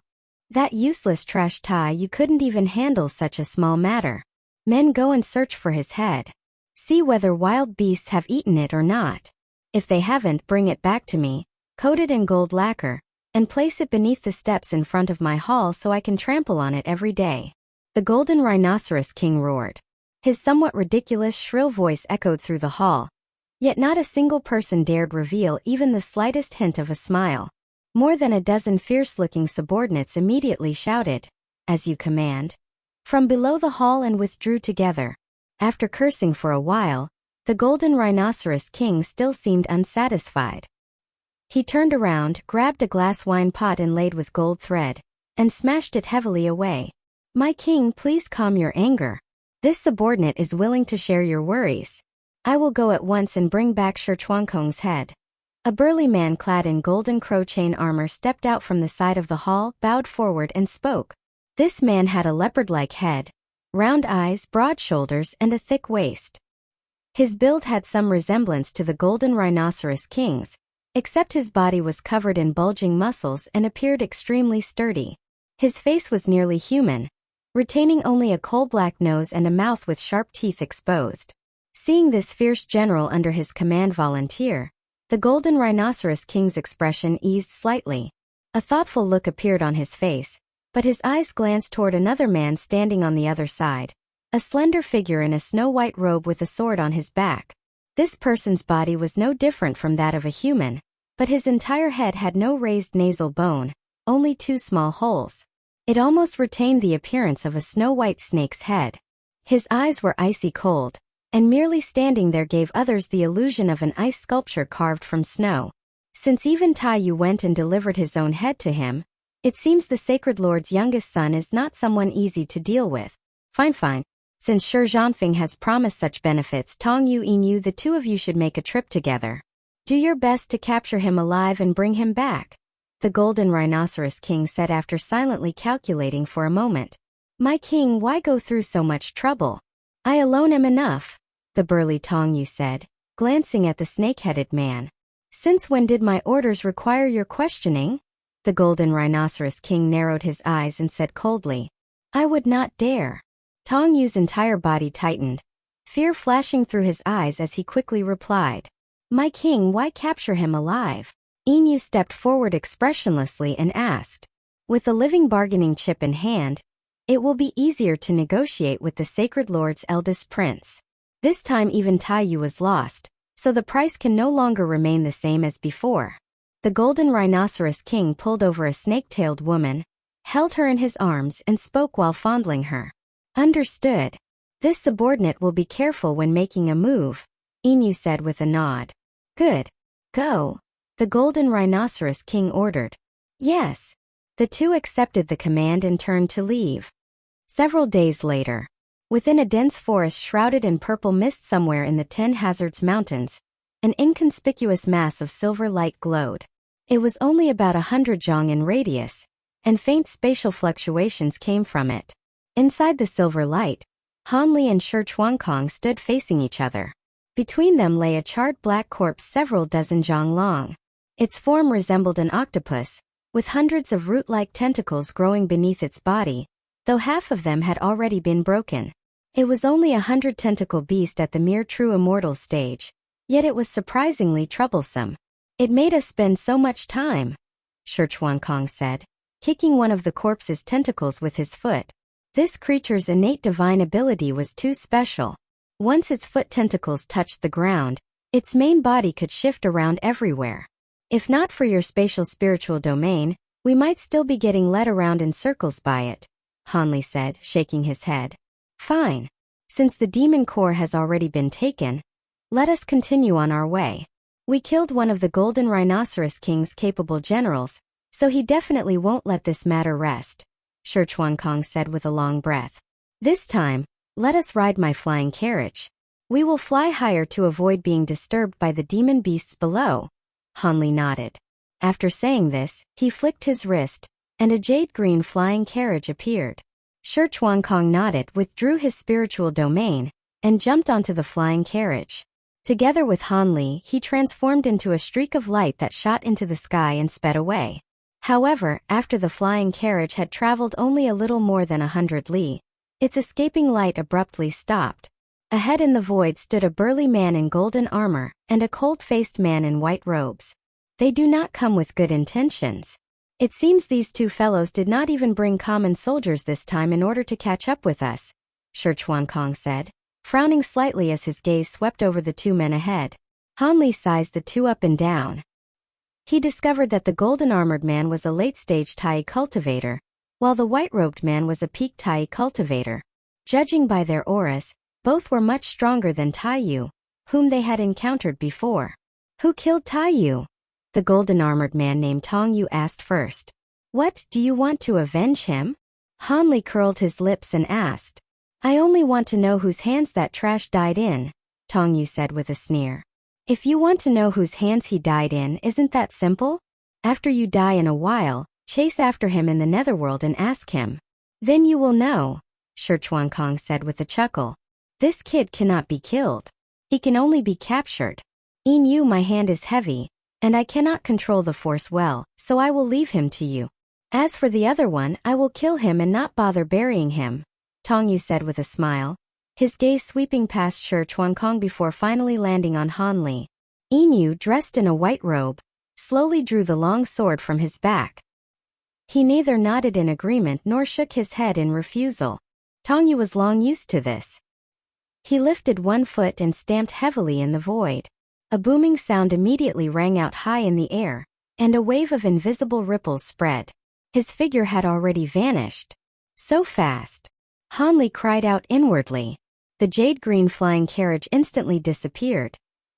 That useless trash Tai Yu couldn't even handle such a small matter. Men, go and search for his head. See whether wild beasts have eaten it or not. If they haven't, bring it back to me, coated in gold lacquer, and place it beneath the steps in front of my hall so I can trample on it every day. The Golden Rhinoceros King roared. His somewhat ridiculous, shrill voice echoed through the hall, yet not a single person dared reveal even the slightest hint of a smile. More than a dozen fierce-looking subordinates immediately shouted, "As you command," from below the hall and withdrew together. After cursing for a while, the Golden Rhinoceros King still seemed unsatisfied. He turned around, grabbed a glass wine pot inlaid with gold thread, and smashed it heavily away. My king, please calm your anger. This subordinate is willing to share your worries. I will go at once and bring back Shi Chuankong's head. A burly man clad in golden crow chain armor stepped out from the side of the hall, bowed forward and spoke. This man had a leopard-like head, round eyes, broad shoulders, and a thick waist. His build had some resemblance to the Golden Rhinoceros King's, except his body was covered in bulging muscles and appeared extremely sturdy. His face was nearly human, retaining only a coal-black nose and a mouth with sharp teeth exposed. Seeing this fierce general under his command volunteer, the Golden Rhinoceros King's expression eased slightly. A thoughtful look appeared on his face, but his eyes glanced toward another man standing on the other side, a slender figure in a snow-white robe with a sword on his back. This person's body was no different from that of a human, but his entire head had no raised nasal bone, only 2 small holes. It almost retained the appearance of a snow-white snake's head. His eyes were icy cold, and merely standing there gave others the illusion of an ice sculpture carved from snow. Since even Tai Yu went and delivered his own head to him, it seems the Sacred Lord's youngest son is not someone easy to deal with. Fine. Since Shi Zhanfeng has promised such benefits, Tong Yu Inu, the two of you should make a trip together. Do your best to capture him alive and bring him back, the Golden Rhinoceros King said after silently calculating for a moment. My king, why go through so much trouble? I alone am enough, the burly Tong Yu said, glancing at the snake-headed man. Since when did my orders require your questioning? The Golden Rhinoceros King narrowed his eyes and said coldly. I would not dare. Tong Yu's entire body tightened. fear flashing through his eyes as he quickly replied, "My king, why capture him alive?" Inu stepped forward expressionlessly and asked, "With a living bargaining chip in hand, it will be easier to negotiate with the Sacred Lord's eldest prince. This time even Taiyu was lost, so the price can no longer remain the same as before." The golden rhinoceros king pulled over a snake-tailed woman, held her in his arms and spoke while fondling her. "Understood. This subordinate will be careful when making a move," Inu said with a nod. "Good. Go," the golden rhinoceros king ordered. "Yes." The two accepted the command and turned to leave. Several days later, within a dense forest shrouded in purple mist somewhere in the 10 Hazards Mountains, an inconspicuous mass of silver light glowed. It was only about 100 zhang in radius, and faint spatial fluctuations came from it. Inside the silver light, Han Li and Shi Chuankong stood facing each other. Between them lay a charred black corpse several dozen zhang long. Its form resembled an octopus, with hundreds of root-like tentacles growing beneath its body, though half of them had already been broken. It was only 100-tentacle beast at the mere true immortal stage, yet it was surprisingly troublesome. "It made us spend so much time," Shi Chuankong said, kicking one of the corpse's tentacles with his foot. This creature's innate divine ability was too special. Once its foot tentacles touched the ground, its main body could shift around everywhere. "If not for your spatial spiritual domain, we might still be getting led around in circles by it," Han Li said, shaking his head. "Fine. Since the demon core has already been taken, let us continue on our way. We killed one of the golden rhinoceros king's capable generals, so he definitely won't let this matter rest," Shi Chuankong said with a long breath. "This time, let us ride my flying carriage. We will fly higher to avoid being disturbed by the demon beasts below." Han Li nodded. After saying this, he flicked his wrist, and a jade-green flying carriage appeared. Shi Chuankong nodded, withdrew his spiritual domain, and jumped onto the flying carriage. Together with Han Li, he transformed into a streak of light that shot into the sky and sped away. However, after the flying carriage had traveled only a little more than 100 li, its escaping light abruptly stopped. Ahead in the void stood a burly man in golden armor and a cold-faced man in white robes. "They do not come with good intentions. It seems these two fellows did not even bring common soldiers this time in order to catch up with us," Shi Chuankong said, frowning slightly as his gaze swept over the two men ahead. Han Li sized the two up and down. He discovered that the golden-armored man was a late-stage Tai cultivator, while the white-robed man was a peak Tai cultivator. Judging by their auras, both were much stronger than Taiyu, whom they had encountered before. "Who killed Taiyu?" the golden-armored man named Tongyu asked first. "What, do you want to avenge him?" Han Li curled his lips and asked. "I only want to know whose hands that trash died in," Tongyu said with a sneer. "If you want to know whose hands he died in, isn't that simple? After you die in a while, chase after him in the netherworld and ask him. Then you will know," Shi Chuankong said with a chuckle. "This kid cannot be killed. He can only be captured. Inu, my hand is heavy, and I cannot control the force well, so I will leave him to you. As for the other one, I will kill him and not bother burying him," Tongyu said with a smile, his gaze sweeping past Shi Chuankong before finally landing on Han Li. Inu, dressed in a white robe, slowly drew the long sword from his back. He neither nodded in agreement nor shook his head in refusal. Tongyu was long used to this. He lifted one foot and stamped heavily in the void. A booming sound immediately rang out high in the air, and a wave of invisible ripples spread. His figure had already vanished. So fast. Han Li cried out inwardly. The jade-green flying carriage instantly disappeared,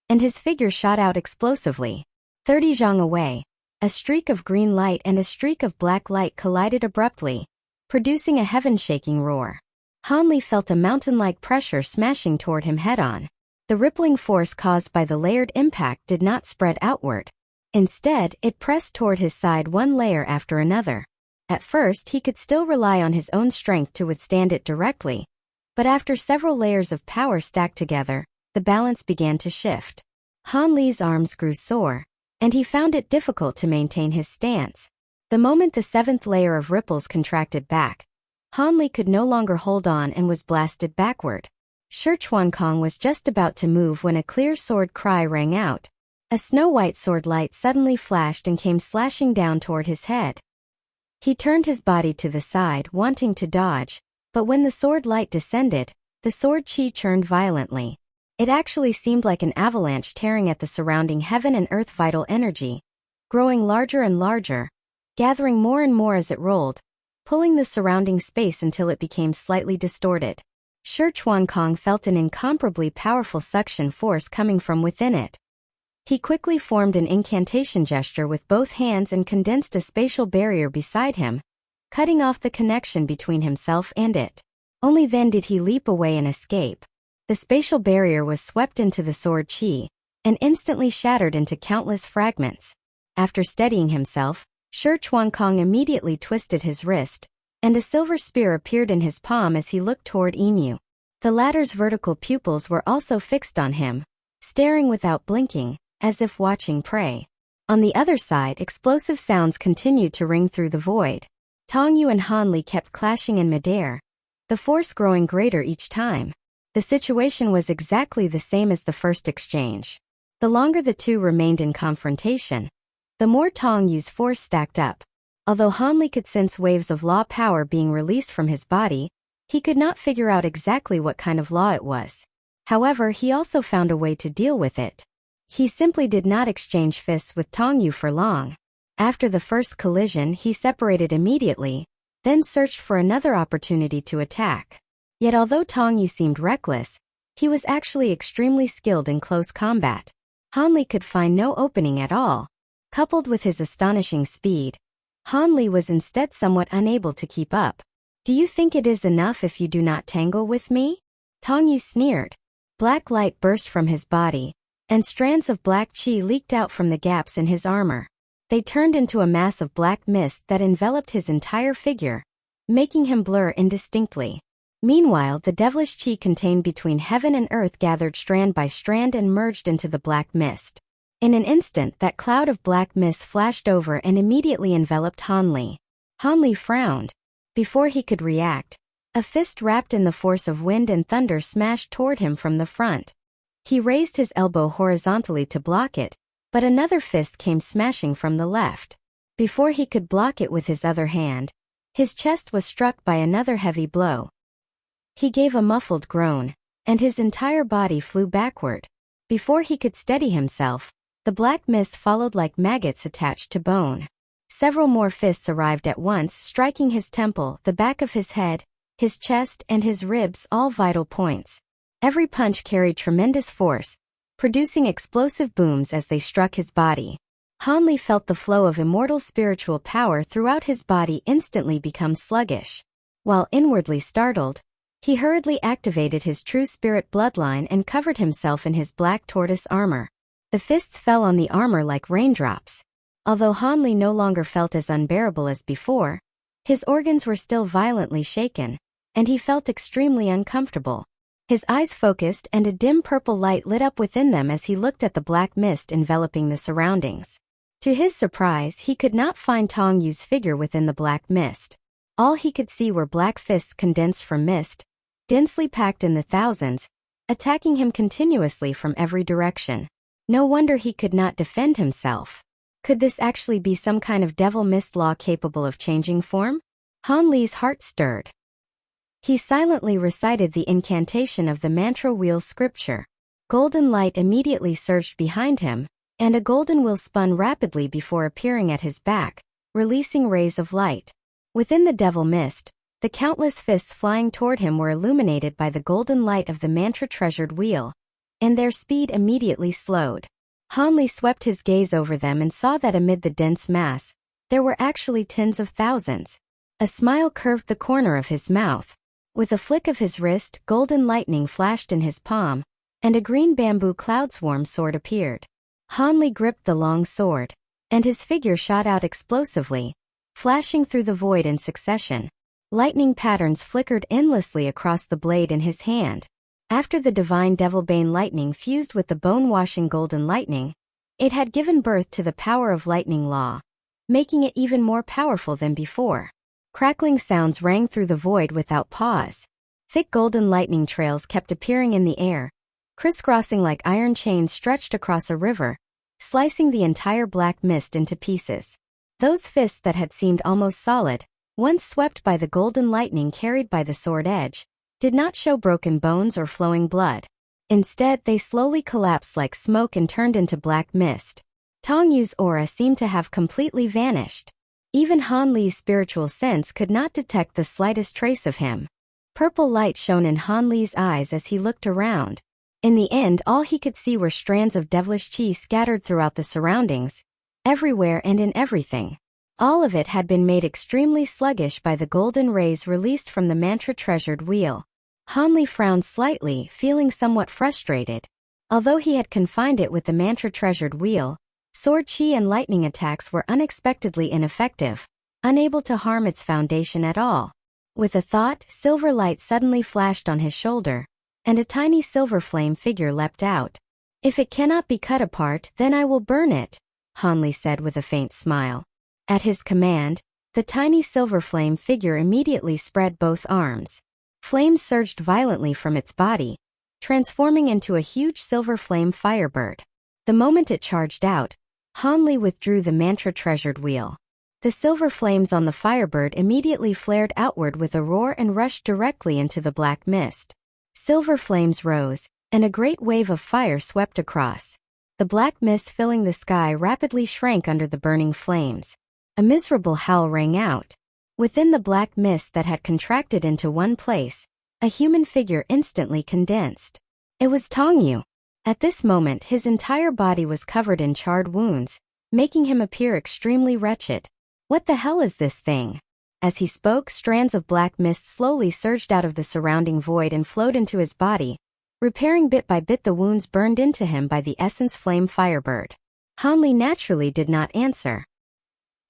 and his figure shot out explosively. 30 zhang away, a streak of green light and a streak of black light collided abruptly, producing a heaven-shaking roar. Han Li felt a mountain-like pressure smashing toward him head-on. The rippling force caused by the layered impact did not spread outward. Instead, it pressed toward his side one layer after another. At first, he could still rely on his own strength to withstand it directly, but after several layers of power stacked together, the balance began to shift. Han Li's arms grew sore, and he found it difficult to maintain his stance. The moment the seventh layer of ripples contracted back, Han Li could no longer hold on and was blasted backward. Kong was just about to move when a clear sword cry rang out. A snow-white sword light suddenly flashed and came slashing down toward his head. He turned his body to the side, wanting to dodge, but when the sword light descended, the sword chi churned violently. It actually seemed like an avalanche tearing at the surrounding heaven and earth vital energy, growing larger and larger, gathering more and more as it rolled, pulling the surrounding space until it became slightly distorted. Kong felt an incomparably powerful suction force coming from within it. He quickly formed an incantation gesture with both hands and condensed a spatial barrier beside him, cutting off the connection between himself and it. Only then did he leap away and escape. The spatial barrier was swept into the sword chi, and instantly shattered into countless fragments. After steadying himself, Kong immediately twisted his wrist, and a silver spear appeared in his palm as he looked toward Emu. The latter's vertical pupils were also fixed on him, staring without blinking, as if watching prey. On the other side, explosive sounds continued to ring through the void. Tongyu and Hanli kept clashing in midair, the force growing greater each time. The situation was exactly the same as the first exchange. The longer the two remained in confrontation, the more Tongyu's force stacked up. Although Hanli could sense waves of law power being released from his body, he could not figure out exactly what kind of law it was. However, he also found a way to deal with it. He simply did not exchange fists with Tongyu for long. After the first collision, he separated immediately, then searched for another opportunity to attack. Yet although Tongyu seemed reckless, he was actually extremely skilled in close combat. Hanli could find no opening at all. Coupled with his astonishing speed, Hanli was instead somewhat unable to keep up. "Do you think it is enough if you do not tangle with me?" Tongyu sneered. Black light burst from his body, and strands of black chi leaked out from the gaps in his armor. They turned into a mass of black mist that enveloped his entire figure, making him blur indistinctly. Meanwhile, the devilish chi contained between heaven and earth gathered strand by strand and merged into the black mist. In an instant, that cloud of black mist flashed over and immediately enveloped Hanli. Hanli frowned. Before he could react, a fist wrapped in the force of wind and thunder smashed toward him from the front. He raised his elbow horizontally to block it, but another fist came smashing from the left. Before he could block it with his other hand, his chest was struck by another heavy blow. He gave a muffled groan, and his entire body flew backward. Before he could steady himself, the black mist followed like maggots attached to bone. Several more fists arrived at once, striking his temple, the back of his head, his chest, and his ribs, all vital points. Every punch carried tremendous force, producing explosive booms as they struck his body. Hanli felt the flow of immortal spiritual power throughout his body instantly become sluggish. While inwardly startled, he hurriedly activated his true spirit bloodline and covered himself in his black tortoise armor. The fists fell on the armor like raindrops. Although Hanli no longer felt as unbearable as before, his organs were still violently shaken, and he felt extremely uncomfortable. His eyes focused and a dim purple light lit up within them as he looked at the black mist enveloping the surroundings. To his surprise, he could not find Tongyu's figure within the black mist. All he could see were black fists condensed from mist, densely packed in the thousands, attacking him continuously from every direction. No wonder he could not defend himself. Could this actually be some kind of devil mist law capable of changing form? Hanli's heart stirred. He silently recited the incantation of the mantra wheel scripture. Golden light immediately surged behind him, and a golden wheel spun rapidly before appearing at his back, releasing rays of light. Within the devil mist, the countless fists flying toward him were illuminated by the golden light of the mantra-treasured wheel, and their speed immediately slowed. Hanli swept his gaze over them and saw that amid the dense mass, there were actually tens of thousands. A smile curved the corner of his mouth. With a flick of his wrist, golden lightning flashed in his palm, and a green bamboo cloud swarm sword appeared. Hanli gripped the long sword, and his figure shot out explosively, flashing through the void in succession. Lightning patterns flickered endlessly across the blade in his hand. After the divine Devilbane lightning fused with the bone-washing golden lightning, it had given birth to the power of lightning law, making it even more powerful than before. Crackling sounds rang through the void without pause. Thick golden lightning trails kept appearing in the air, crisscrossing like iron chains stretched across a river, slicing the entire black mist into pieces. Those fists that had seemed almost solid, once swept by the golden lightning carried by the sword edge, did not show broken bones or flowing blood. Instead, they slowly collapsed like smoke and turned into black mist. Tong Yu's aura seemed to have completely vanished. Even Han Li's spiritual sense could not detect the slightest trace of him. Purple light shone in Han Li's eyes as he looked around. In the end, all he could see were strands of devilish qi scattered throughout the surroundings, everywhere and in everything. All of it had been made extremely sluggish by the golden rays released from the mantra-treasured wheel. Han Li frowned slightly, feeling somewhat frustrated. Although he had confined it with the mantra-treasured wheel, sword qi and lightning attacks were unexpectedly ineffective, unable to harm its foundation at all. With a thought, silver light suddenly flashed on his shoulder, and a tiny silver flame figure leapt out. "If it cannot be cut apart, then I will burn it," Han Li said with a faint smile. At his command, the tiny silver flame figure immediately spread both arms. Flames surged violently from its body, transforming into a huge silver flame firebird. The moment it charged out, Han Li withdrew the mantra-treasured wheel. The silver flames on the firebird immediately flared outward with a roar and rushed directly into the black mist. Silver flames rose, and a great wave of fire swept across. The black mist filling the sky rapidly shrank under the burning flames. A miserable howl rang out. Within the black mist that had contracted into one place, a human figure instantly condensed. It was Tong Yu. At this moment, his entire body was covered in charred wounds, making him appear extremely wretched. "What the hell is this thing?" As he spoke, strands of black mist slowly surged out of the surrounding void and flowed into his body, repairing bit by bit the wounds burned into him by the essence flame firebird. Han Li naturally did not answer.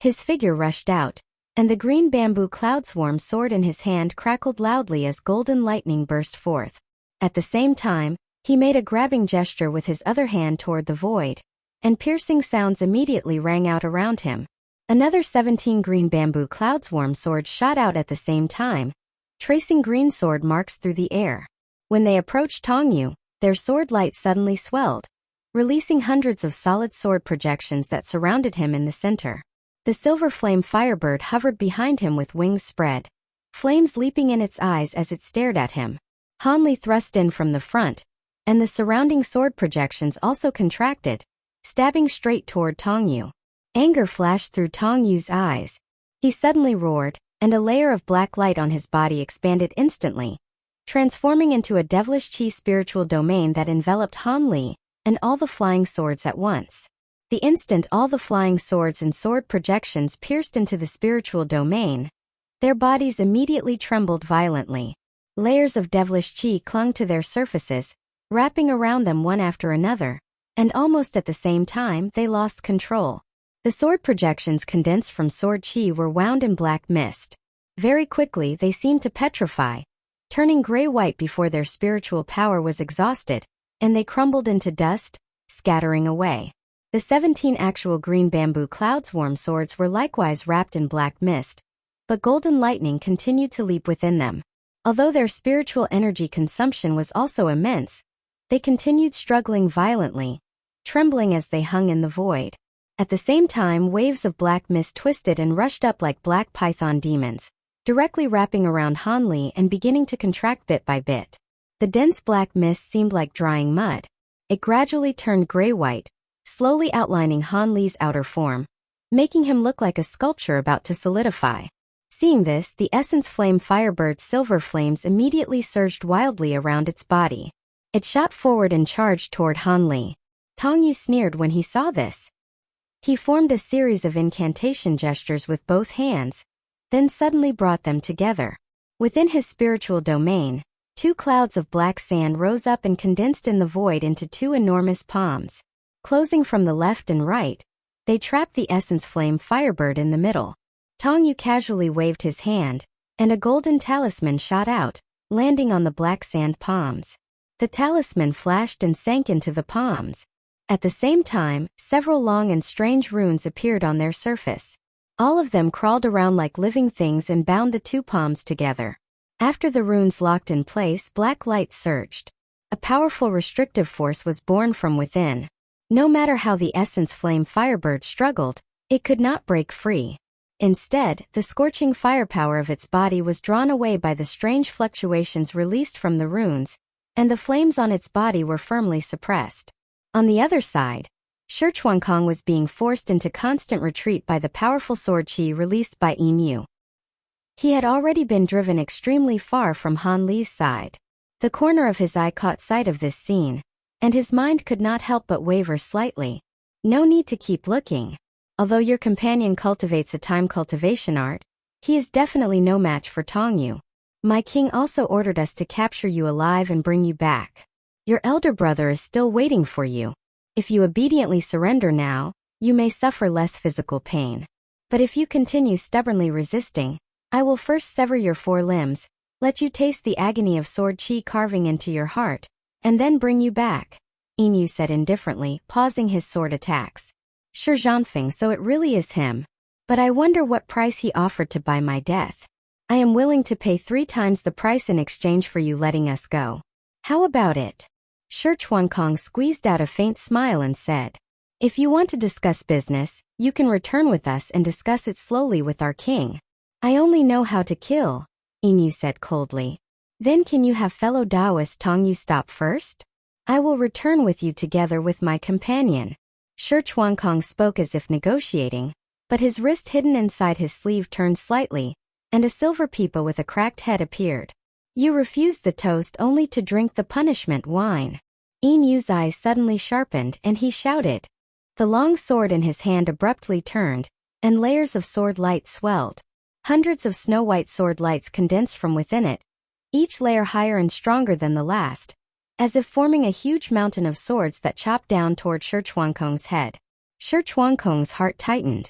His figure rushed out, and the green bamboo cloud swarm sword in his hand crackled loudly as golden lightning burst forth. At the same time, he made a grabbing gesture with his other hand toward the void, and piercing sounds immediately rang out around him. Another 17 green bamboo cloud swarm swords shot out at the same time, tracing green sword marks through the air. When they approached Tong Yu, their sword light suddenly swelled, releasing hundreds of solid sword projections that surrounded him in the center. The silver flame firebird hovered behind him with wings spread, flames leaping in its eyes as it stared at him. Han Li thrust in from the front, and the surrounding sword projections also contracted, stabbing straight toward Tong Yu. Anger flashed through Tong Yu's eyes. He suddenly roared, and a layer of black light on his body expanded instantly, transforming into a devilish qi spiritual domain that enveloped Han Li and all the flying swords at once. The instant all the flying swords and sword projections pierced into the spiritual domain, their bodies immediately trembled violently. Layers of devilish qi clung to their surfaces, wrapping around them one after another, and almost at the same time they lost control. The sword projections condensed from sword qi were wound in black mist. Very quickly they seemed to petrify, turning gray-white before their spiritual power was exhausted, and they crumbled into dust, scattering away. The 17 actual green bamboo cloud swarm swords were likewise wrapped in black mist, but golden lightning continued to leap within them. Although their spiritual energy consumption was also immense, they continued struggling violently, trembling as they hung in the void. At the same time, waves of black mist twisted and rushed up like black python demons, directly wrapping around Han Li and beginning to contract bit by bit. The dense black mist seemed like drying mud. It gradually turned gray-white, slowly outlining Han Li's outer form, making him look like a sculpture about to solidify. Seeing this, the essence flame firebird's silver flames immediately surged wildly around its body. It shot forward and charged toward Han Li. Tong Yu sneered when he saw this. He formed a series of incantation gestures with both hands, then suddenly brought them together. Within his spiritual domain, 2 clouds of black sand rose up and condensed in the void into 2 enormous palms. Closing from the left and right, they trapped the essence flame firebird in the middle. Tong Yu casually waved his hand, and a golden talisman shot out, landing on the black sand palms. The talisman flashed and sank into the palms. At the same time, several long and strange runes appeared on their surface. All of them crawled around like living things and bound the 2 palms together. After the runes locked in place, black light surged. A powerful restrictive force was born from within. No matter how the essence flame firebird struggled, it could not break free. Instead, the scorching firepower of its body was drawn away by the strange fluctuations released from the runes, and the flames on its body were firmly suppressed. On the other side, Shurchuankong was being forced into constant retreat by the powerful sword chi released by Yin. He had already been driven extremely far from Han Li's side. The corner of his eye caught sight of this scene, and his mind could not help but waver slightly. No need to keep looking. Although your companion cultivates a time cultivation art, he is definitely no match for Tongyu. My king also ordered us to capture you alive and bring you back. Your elder brother is still waiting for you. If you obediently surrender now, you may suffer less physical pain. But if you continue stubbornly resisting, I will first sever your 4 limbs, let you taste the agony of sword chi carving into your heart, and then bring you back, Yin said indifferently, pausing his sword attacks. Sure, Zhanfeng, so it really is him. But I wonder what price he offered to buy my death. I am willing to pay 3 times the price in exchange for you letting us go. How about it? Shurchuankong squeezed out a faint smile and said, if you want to discuss business, you can return with us and discuss it slowly with our king. I only know how to kill, Yin said coldly. Then can you have fellow Taoist Tongyu stop first? I will return with you together with my companion. Shurchuankong spoke as if negotiating, but his wrist hidden inside his sleeve turned slightly, and a silver pipa with a cracked head appeared. You refused the toast only to drink the punishment wine. Yinyu's eyes suddenly sharpened and he shouted. The long sword in his hand abruptly turned, and layers of sword light swelled. Hundreds of snow-white sword lights condensed from within it, each layer higher and stronger than the last, as if forming a huge mountain of swords that chopped down toward Shurchuankong's head. Shurchuankong's heart tightened.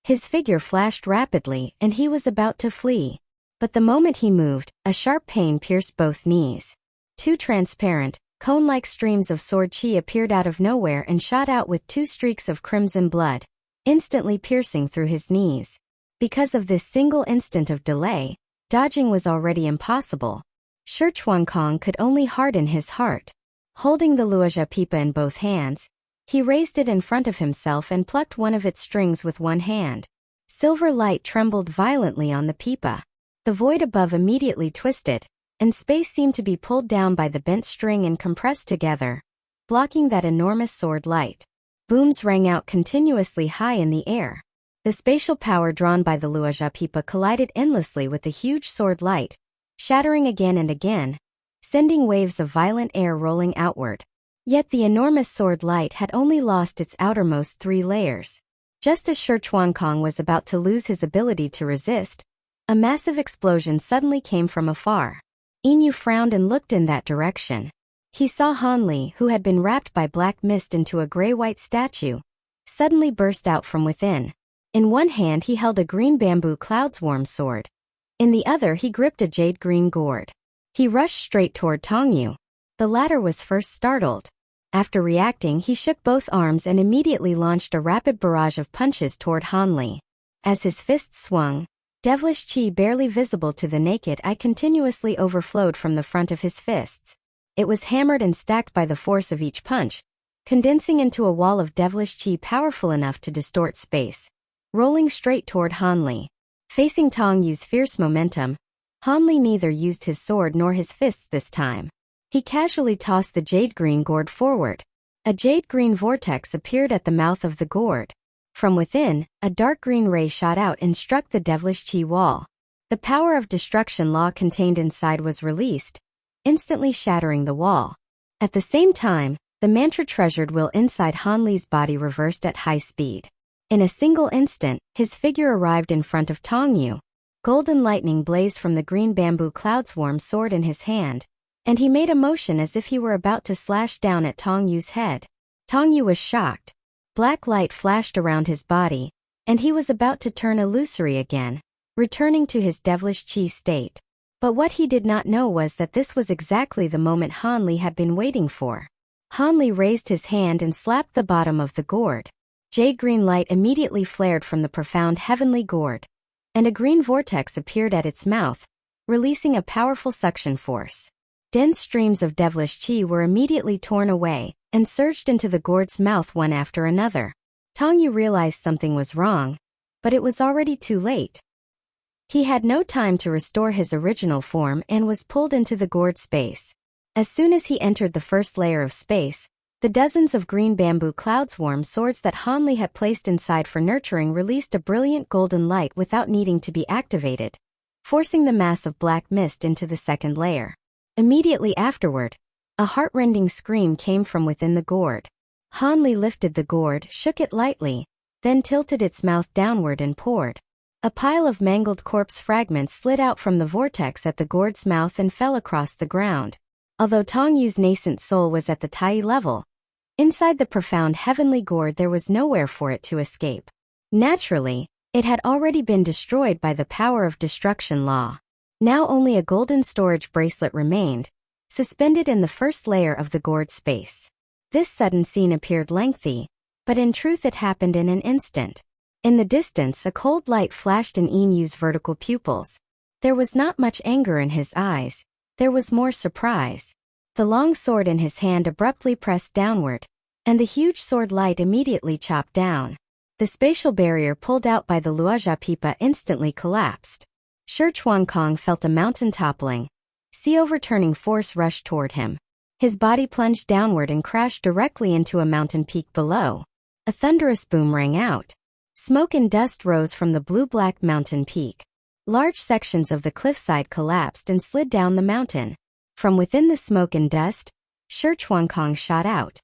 His figure flashed rapidly and he was about to flee. But the moment he moved, a sharp pain pierced both knees. 2 transparent, cone-like streams of sword chi appeared out of nowhere and shot out with 2 streaks of crimson blood, instantly piercing through his knees. Because of this single instant of delay, dodging was already impossible. Shurchuankong could only harden his heart. Holding the luoja pipa in both hands, he raised it in front of himself and plucked one of its strings with one hand. Silver light trembled violently on the pipa. The void above immediately twisted, and space seemed to be pulled down by the bent string and compressed together, blocking that enormous sword light. Booms rang out continuously high in the air. The spatial power drawn by the luoja pipa collided endlessly with the huge sword light, shattering again and again, sending waves of violent air rolling outward. Yet the enormous sword light had only lost its outermost 3 layers. Just as Shurchuankong was about to lose his ability to resist, a massive explosion suddenly came from afar. Yin frowned and looked in that direction. He saw Han Li, who had been wrapped by black mist into a gray-white statue, suddenly burst out from within. In one hand he held a green bamboo cloudswarm sword. In the other he gripped a jade-green gourd. He rushed straight toward Tongyu. The latter was first startled. After reacting, he shook both arms and immediately launched a rapid barrage of punches toward Han Li. As his fists swung, devilish chi barely visible to the naked eye continuously overflowed from the front of his fists. It was hammered and stacked by the force of each punch, condensing into a wall of devilish chi powerful enough to distort space, rolling straight toward Han Li. Facing Tongyu's fierce momentum, Han Li neither used his sword nor his fists this time. He casually tossed the jade-green gourd forward. A jade-green vortex appeared at the mouth of the gourd. From within, a dark green ray shot out and struck the devilish chi wall. The power of destruction law contained inside was released, instantly shattering the wall. At the same time, the mantra-treasured will inside Han Li's body reversed at high speed. In a single instant, his figure arrived in front of Tongyu. Golden lightning blazed from the green bamboo cloudswarm sword in his hand, and he made a motion as if he were about to slash down at Tongyu's head. Tongyu was shocked. Black light flashed around his body, and he was about to turn illusory again, returning to his devilish chi state. But what he did not know was that this was exactly the moment Han Li had been waiting for. Han Li raised his hand and slapped the bottom of the gourd. Jade-green light immediately flared from the profound heavenly gourd, and a green vortex appeared at its mouth, releasing a powerful suction force. Dense streams of devilish qi were immediately torn away and surged into the gourd's mouth one after another. Tongyu realized something was wrong, but it was already too late. He had no time to restore his original form and was pulled into the gourd space. As soon as he entered the first layer of space, the dozens of green bamboo cloudswarm swords that Hanli had placed inside for nurturing released a brilliant golden light without needing to be activated, forcing the mass of black mist into the second layer. Immediately afterward, a heart-rending scream came from within the gourd. Hanli lifted the gourd, shook it lightly, then tilted its mouth downward and poured. A pile of mangled corpse fragments slid out from the vortex at the gourd's mouth and fell across the ground. Although Tongyu's nascent soul was at the Tai level, inside the profound heavenly gourd there was nowhere for it to escape. Naturally, it had already been destroyed by the power of destruction law. Now only a golden storage bracelet remained, suspended in the first layer of the gourd space. This sudden scene appeared lengthy, but in truth it happened in an instant. In the distance, a cold light flashed in Inyu's vertical pupils. There was not much anger in his eyes, there was more surprise. The long sword in his hand abruptly pressed downward, and the huge sword light immediately chopped down. The spatial barrier pulled out by the Luoja Pipa instantly collapsed. Shi Chuankong felt a mountain toppling. Sea overturning force rushed toward him. His body plunged downward and crashed directly into a mountain peak below. A thunderous boom rang out. Smoke and dust rose from the blue-black mountain peak. Large sections of the cliffside collapsed and slid down the mountain. From within the smoke and dust, Shi Chuankong shot out.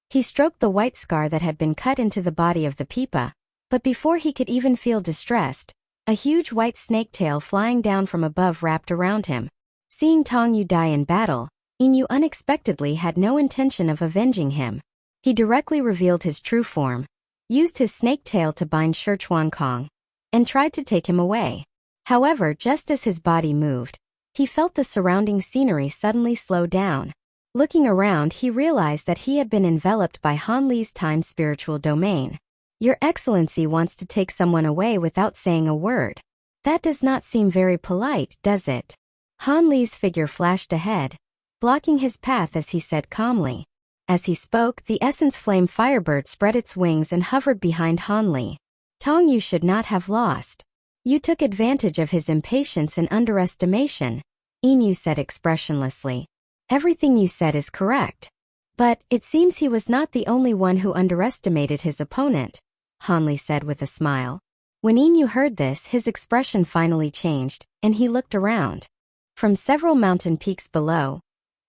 He stroked the white scar that had been cut into the body of the Pipa, but before he could even feel distressed, a huge white snake tail flying down from above wrapped around him. Seeing Tongyu die in battle, Inyu unexpectedly had no intention of avenging him. He directly revealed his true form, used his snake tail to bind Shi Chuankong, and tried to take him away. However, just as his body moved, he felt the surrounding scenery suddenly slow down. Looking around, he realized that he had been enveloped by Hanli's time spiritual domain. Your Excellency wants to take someone away without saying a word. That does not seem very polite, does it? Hanli's figure flashed ahead, blocking his path as he said calmly. As he spoke, the essence flame firebird spread its wings and hovered behind Hanli. Tongyu should not have lost. You took advantage of his impatience and underestimation, Inyu said expressionlessly. Everything you said is correct. But it seems he was not the only one who underestimated his opponent, Hanli said with a smile. When Inyu heard this, his expression finally changed, and he looked around. From several mountain peaks below,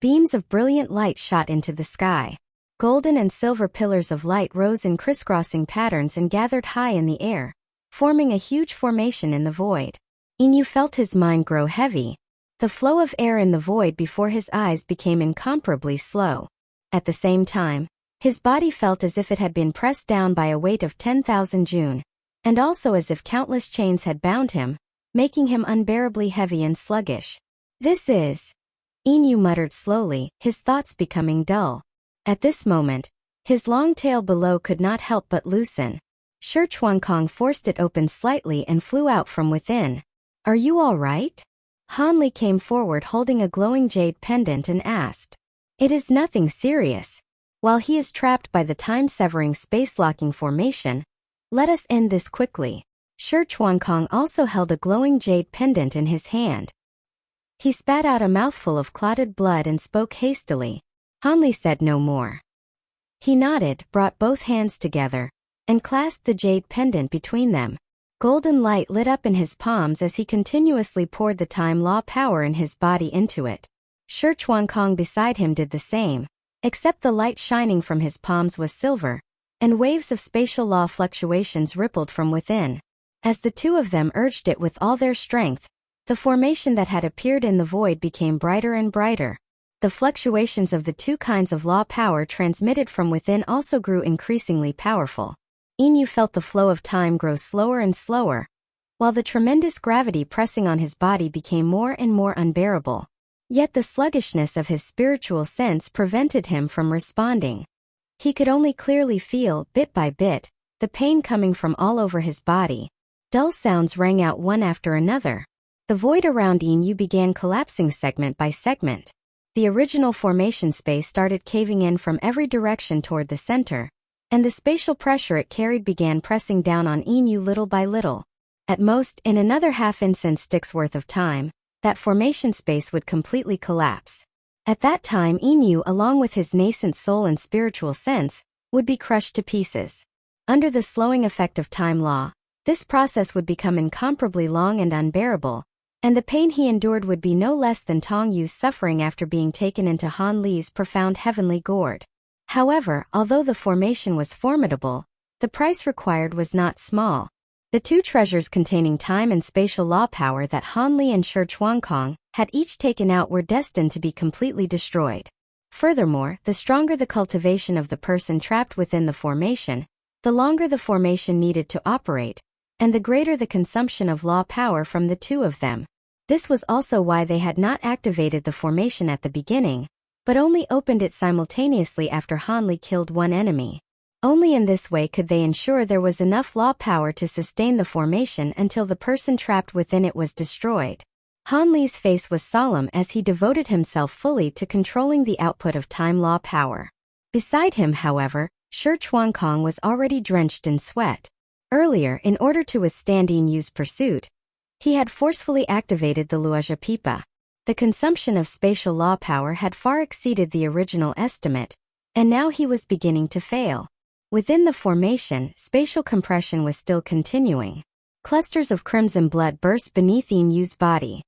beams of brilliant light shot into the sky. Golden and silver pillars of light rose in crisscrossing patterns and gathered high in the air, forming a huge formation in the void. Inyu felt his mind grow heavy. The flow of air in the void before his eyes became incomparably slow. At the same time, his body felt as if it had been pressed down by a weight of 10,000 jun, and also as if countless chains had bound him, making him unbearably heavy and sluggish. This is... Inyu muttered slowly, his thoughts becoming dull. At this moment, his long tail below could not help but loosen. Shi Chuankong forced it open slightly and flew out from within. Are you all right? Hanli came forward holding a glowing jade pendant and asked. It is nothing serious. While he is trapped by the time-severing space-locking formation, let us end this quickly. Shi Chuankong also held a glowing jade pendant in his hand. He spat out a mouthful of clotted blood and spoke hastily. Hanli said no more. He nodded, brought both hands together, and clasped the jade pendant between them. Golden light lit up in his palms as he continuously poured the time law power in his body into it. Shi Chuankong beside him did the same, except the light shining from his palms was silver, and waves of spatial law fluctuations rippled from within. As the two of them urged it with all their strength, the formation that had appeared in the void became brighter and brighter. The fluctuations of the two kinds of law power transmitted from within also grew increasingly powerful. Inyu felt the flow of time grow slower and slower, while the tremendous gravity pressing on his body became more and more unbearable. Yet the sluggishness of his spiritual sense prevented him from responding. He could only clearly feel, bit by bit, the pain coming from all over his body. Dull sounds rang out one after another. The void around Yin began collapsing segment by segment. The original formation space started caving in from every direction toward the center, and the spatial pressure it carried began pressing down on Yin little by little. At most, in another half incense stick's worth of time, that formation space would completely collapse. At that time, Yin, along with his nascent soul and spiritual sense, would be crushed to pieces. Under the slowing effect of time law, this process would become incomparably long and unbearable, and the pain he endured would be no less than Tong Yu's suffering after being taken into Han Li's profound heavenly gourd. However, although the formation was formidable, the price required was not small. The two treasures containing time and spatial law power that Han Li and Shi Chuankong had each taken out were destined to be completely destroyed. Furthermore, the stronger the cultivation of the person trapped within the formation, the longer the formation needed to operate, and the greater the consumption of law power from the two of them. This was also why they had not activated the formation at the beginning, but only opened it simultaneously after Han Li killed one enemy. Only in this way could they ensure there was enough law power to sustain the formation until the person trapped within it was destroyed. Han Li's face was solemn as he devoted himself fully to controlling the output of time law power. Beside him, however, Shi Chuankong was already drenched in sweat. Earlier, in order to withstand Yin Yu's pursuit, he had forcefully activated the Luoja Pipa. The consumption of spatial law power had far exceeded the original estimate, and now he was beginning to fail. Within the formation, spatial compression was still continuing. Clusters of crimson blood burst beneath Yin Yu's body.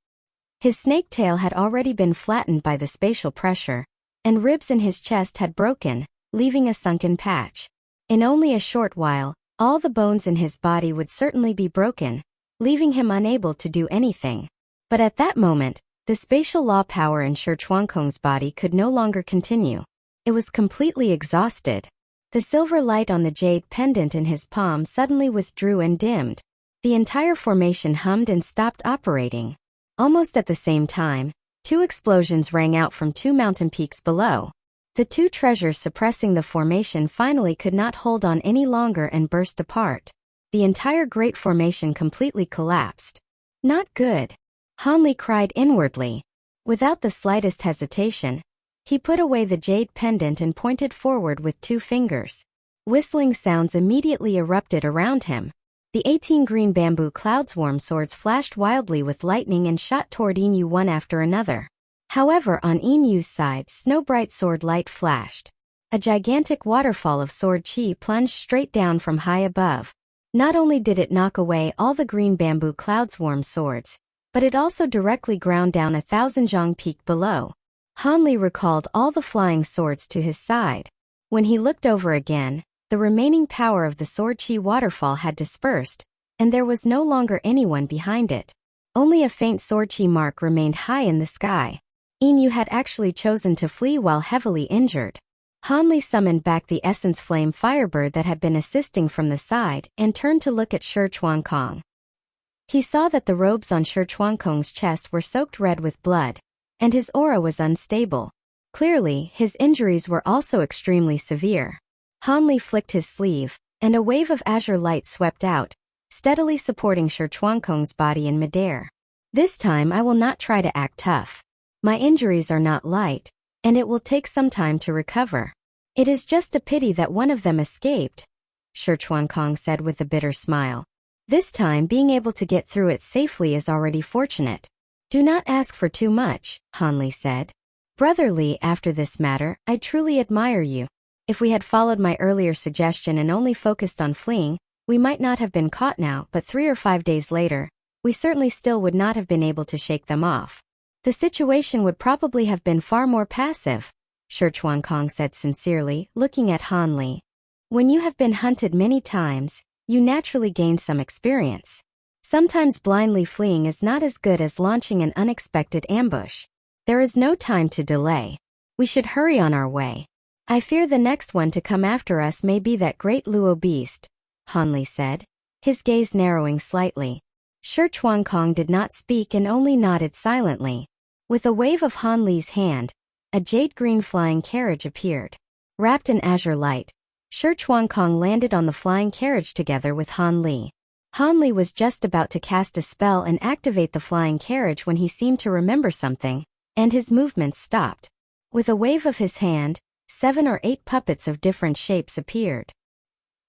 His snake tail had already been flattened by the spatial pressure, and ribs in his chest had broken, leaving a sunken patch. In only a short while, all the bones in his body would certainly be broken, leaving him unable to do anything. But at that moment, the spatial law power in Shi Chuankong's body could no longer continue. It was completely exhausted. The silver light on the jade pendant in his palm suddenly withdrew and dimmed. The entire formation hummed and stopped operating. Almost at the same time, two explosions rang out from two mountain peaks below. The two treasures suppressing the formation finally could not hold on any longer and burst apart. The entire great formation completely collapsed. Not good. Han Li cried inwardly. Without the slightest hesitation, he put away the jade pendant and pointed forward with two fingers. Whistling sounds immediately erupted around him. The 18 green bamboo cloudswarm swords flashed wildly with lightning and shot toward Yin Yu one after another. However, on Yin Yu's side, snow-bright sword light flashed. A gigantic waterfall of sword chi plunged straight down from high above. Not only did it knock away all the green bamboo cloudswarm swords, but it also directly ground down 1,000 zhang peak below. Han Li recalled all the flying swords to his side. When he looked over again, the remaining power of the sword chi waterfall had dispersed, and there was no longer anyone behind it. Only a faint sword chi mark remained high in the sky. Yin Yu had actually chosen to flee while heavily injured. Han Li summoned back the essence flame firebird that had been assisting from the side and turned to look at Shi Chuankong. He saw that the robes on Shi Chuankong's chest were soaked red with blood, and his aura was unstable. Clearly, his injuries were also extremely severe. Han Li flicked his sleeve, and a wave of azure light swept out, steadily supporting Shi Chuankong's body in midair. This time I will not try to act tough. My injuries are not light, and it will take some time to recover. It is just a pity that one of them escaped, Shi Chuankong said with a bitter smile. This time being able to get through it safely is already fortunate. Do not ask for too much, Han Li said. Brother Li, after this matter, I truly admire you. If we had followed my earlier suggestion and only focused on fleeing, we might not have been caught now, but 3 or 5 days later, we certainly still would not have been able to shake them off. The situation would probably have been far more passive, Shi Chuankong said sincerely, looking at Han Li. When you have been hunted many times, you naturally gain some experience. Sometimes blindly fleeing is not as good as launching an unexpected ambush. There is no time to delay. We should hurry on our way. I fear the next one to come after us may be that great Luo beast, Han Li said, his gaze narrowing slightly. Shi Chuankong did not speak and only nodded silently. With a wave of Han Li's hand, a jade-green flying carriage appeared. Wrapped in azure light, Shi Chuankong landed on the flying carriage together with Han Li. Hanli was just about to cast a spell and activate the flying carriage when he seemed to remember something, and his movements stopped. With a wave of his hand, 7 or 8 puppets of different shapes appeared.